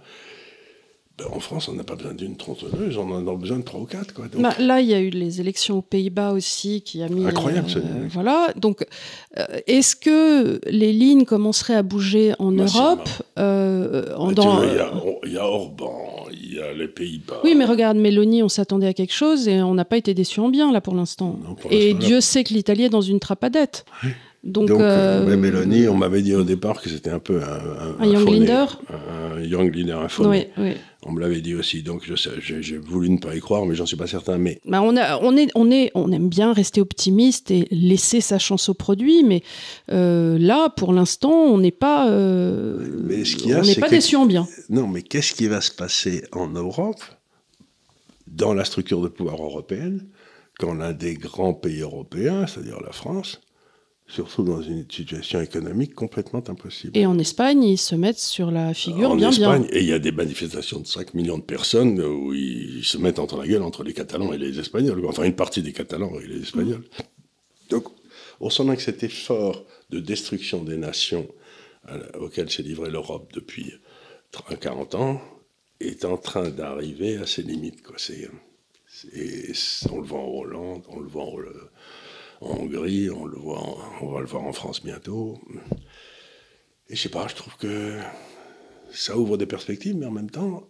[SPEAKER 2] En France, on n'a pas besoin d'une tronçonneuse, on en a besoin de 3 ou 4. Quoi. Donc...
[SPEAKER 1] là, il y a eu les élections aux Pays-Bas aussi qui a mis...
[SPEAKER 2] Incroyable,
[SPEAKER 1] voilà. Donc, est-ce que les lignes commenceraient à bouger en Europe
[SPEAKER 2] Il y a Orban, il y a les Pays-Bas.
[SPEAKER 1] Oui, mais regarde, Mélanie, on s'attendait à quelque chose et on n'a pas été déçus en bien, là, pour l'instant. Non, et Dieu sait que l'Italie est dans une trappe à dette. Oui. Donc
[SPEAKER 2] Mélanie, on m'avait dit au départ que c'était un peu un
[SPEAKER 1] Young Leader.
[SPEAKER 2] Un young leader informé.
[SPEAKER 1] Oui.
[SPEAKER 2] On me l'avait dit aussi, donc j'ai voulu ne pas y croire, mais j'en suis pas certain. Mais
[SPEAKER 1] on aime bien rester optimiste et laisser sa chance au produit, mais là, pour l'instant, on n'est pas, déçu en bien.
[SPEAKER 2] Non, mais qu'est-ce qui va se passer en Europe, dans la structure de pouvoir européenne, quand l'un des grands pays européens, c'est-à-dire la France, se retrouve dans une situation économique complètement impossible.
[SPEAKER 1] Et en Espagne, ils se mettent sur la figure bien.
[SPEAKER 2] Et il y a des manifestations de 5 millions de personnes où ils se mettent entre la gueule entre les Catalans et les Espagnols. Enfin, une partie des Catalans et les Espagnols. Donc, on sent bien que cet effort de destruction des nations auquel s'est livrée l'Europe depuis 40 ans est en train d'arriver à ses limites, quoi. On le voit en Hollande, on le voit en Hongrie, on va le voir en France bientôt. Et je sais pas, je trouve que ça ouvre des perspectives, mais en même temps,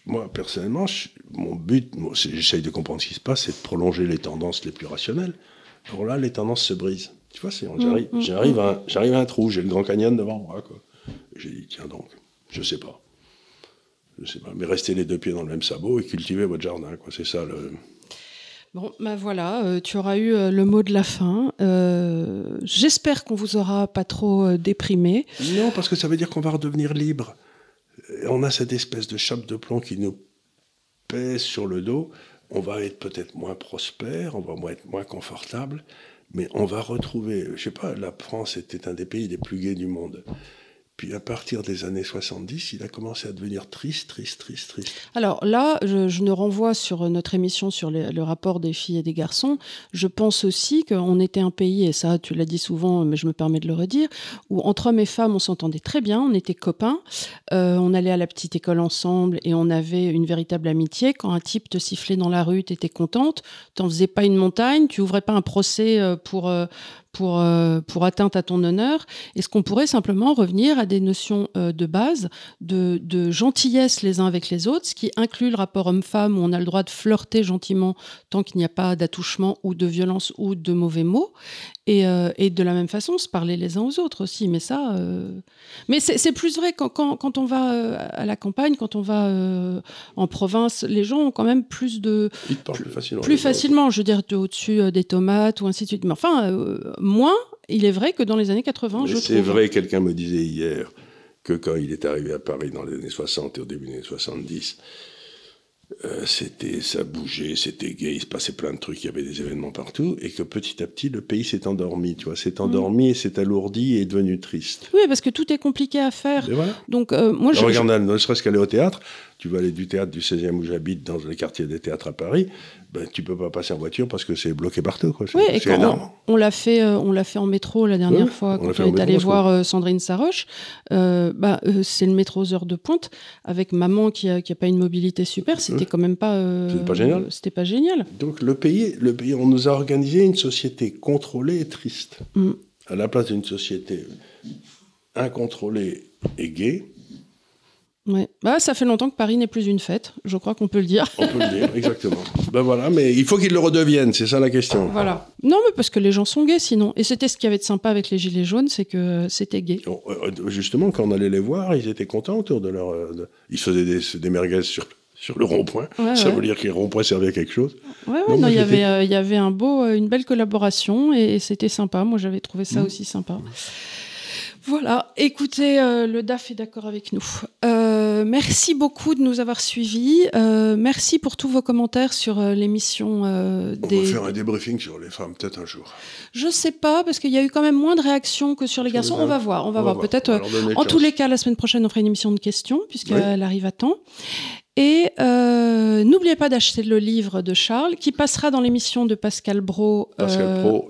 [SPEAKER 2] moi personnellement, mon but, j'essaye de comprendre ce qui se passe, c'est de prolonger les tendances les plus rationnelles. Alors là, les tendances se brisent. Tu vois, j'arrive à un trou, j'ai le Grand Canyon devant moi, quoi. J'ai dit, tiens donc, je sais pas, mais restez les deux pieds dans le même sabot et cultivez votre jardin, quoi. C'est ça le...
[SPEAKER 1] Bon, ben voilà, tu auras eu le mot de la fin. J'espère qu'on vous aura pas trop déprimé.
[SPEAKER 2] Non, parce que ça veut dire qu'on va redevenir libre. On a cette espèce de chape de plomb qui nous pèse sur le dos. On va être peut-être moins prospère, on va être moins confortable, mais on va retrouver... Je sais pas, la France était un des pays les plus gais du monde. Puis à partir des années 70, il a commencé à devenir triste.
[SPEAKER 1] Alors là, je ne renvoie sur notre émission sur le rapport des filles et des garçons. Je pense aussi qu'on était un pays, et ça tu l'as dit souvent, mais je me permets de le redire, où entre hommes et femmes on s'entendait très bien, on était copains, on allait à la petite école ensemble et on avait une véritable amitié. Quand un type te sifflait dans la rue, t'étais contente, t'en faisais pas une montagne, tu ouvrais pas un procès pour atteinte à ton honneur. Est-ce qu'on pourrait simplement revenir à des notions de base, de gentillesse les uns avec les autres, ce qui inclut le rapport homme-femme où on a le droit de flirter gentiment tant qu'il n'y a pas d'attouchement ou de violence ou de mauvais mots, et de la même façon se parler les uns aux autres aussi. Mais ça, mais c'est plus vrai quand on va à la campagne, quand on va en province, les gens ont quand même plus de...
[SPEAKER 2] Ils te parlent
[SPEAKER 1] plus facilement, je veux dire, au-dessus des tomates ou ainsi de suite. Mais enfin, moins, il est vrai que dans les années 80,
[SPEAKER 2] mais
[SPEAKER 1] je trouve.
[SPEAKER 2] C'est vrai, quelqu'un me disait hier que quand il est arrivé à Paris dans les années 60 et au début des années 70, ça bougeait, c'était gai, il se passait plein de trucs, il y avait des événements partout, et que petit à petit, le pays s'est endormi, tu vois, s'est endormi et s'est alourdi et est devenu triste.
[SPEAKER 1] Oui, parce que tout est compliqué à faire.
[SPEAKER 2] Et voilà.
[SPEAKER 1] Donc, moi,
[SPEAKER 2] regarde, ne serait-ce qu'aller au théâtre, tu vas aller du théâtre du 16e où j'habite, dans le quartier des théâtres à Paris, ben, tu peux pas passer en voiture parce que c'est bloqué partout, quoi.
[SPEAKER 1] Oui, et quand on l'a fait en métro la dernière fois, quand on est allé voir Sandrine Saroche, c'est le métro aux heures de pointe, avec maman qui a pas une mobilité super, c'était quand même pas...
[SPEAKER 2] c'était pas génial.
[SPEAKER 1] C'était pas génial.
[SPEAKER 2] Donc le pays, on nous a organisé une société contrôlée et triste. À la place d'une société incontrôlée et gaie.
[SPEAKER 1] Ouais. Bah, ça fait longtemps que Paris n'est plus une fête, je crois qu'on peut le dire.
[SPEAKER 2] On peut le dire, exactement. Ben voilà, mais il faut qu'ils le redeviennent, c'est ça la question.
[SPEAKER 1] Voilà. Non, mais parce que les gens sont gays sinon. Et c'était ce qui avait de sympa avec les Gilets jaunes, c'est que c'était gay.
[SPEAKER 2] Justement, quand on allait les voir, ils étaient contents autour de leur... Ils faisaient des merguez sur le rond-point. Ouais, ça veut dire que les ronds-points servaient à quelque chose.
[SPEAKER 1] Ouais, il y avait une belle collaboration et c'était sympa. Moi, j'avais trouvé ça aussi sympa. Voilà, écoutez, le DAF est d'accord avec nous. Merci beaucoup de nous avoir suivis. Merci pour tous vos commentaires sur l'émission. On
[SPEAKER 2] va faire un débriefing sur les femmes, peut-être un jour.
[SPEAKER 1] Je sais pas, parce qu'il y a eu quand même moins de réactions que sur les garçons. On va voir. Peut-être, en tous les cas, la semaine prochaine, on fera une émission de questions, puisqu'elle arrive à temps. Et n'oubliez pas d'acheter le livre de Charles, qui passera dans l'émission de Pascal Brault.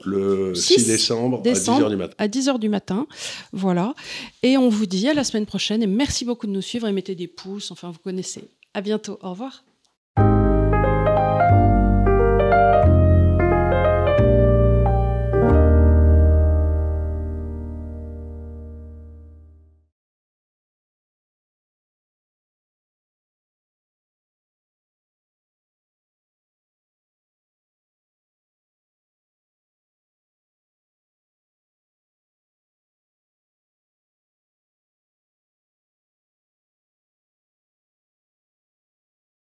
[SPEAKER 2] Le 6 décembre à 10h du matin.
[SPEAKER 1] À 10h du matin, voilà. Et on vous dit à la semaine prochaine. Et merci beaucoup de nous suivre et mettez des pouces. Enfin, vous connaissez. À bientôt. Au revoir.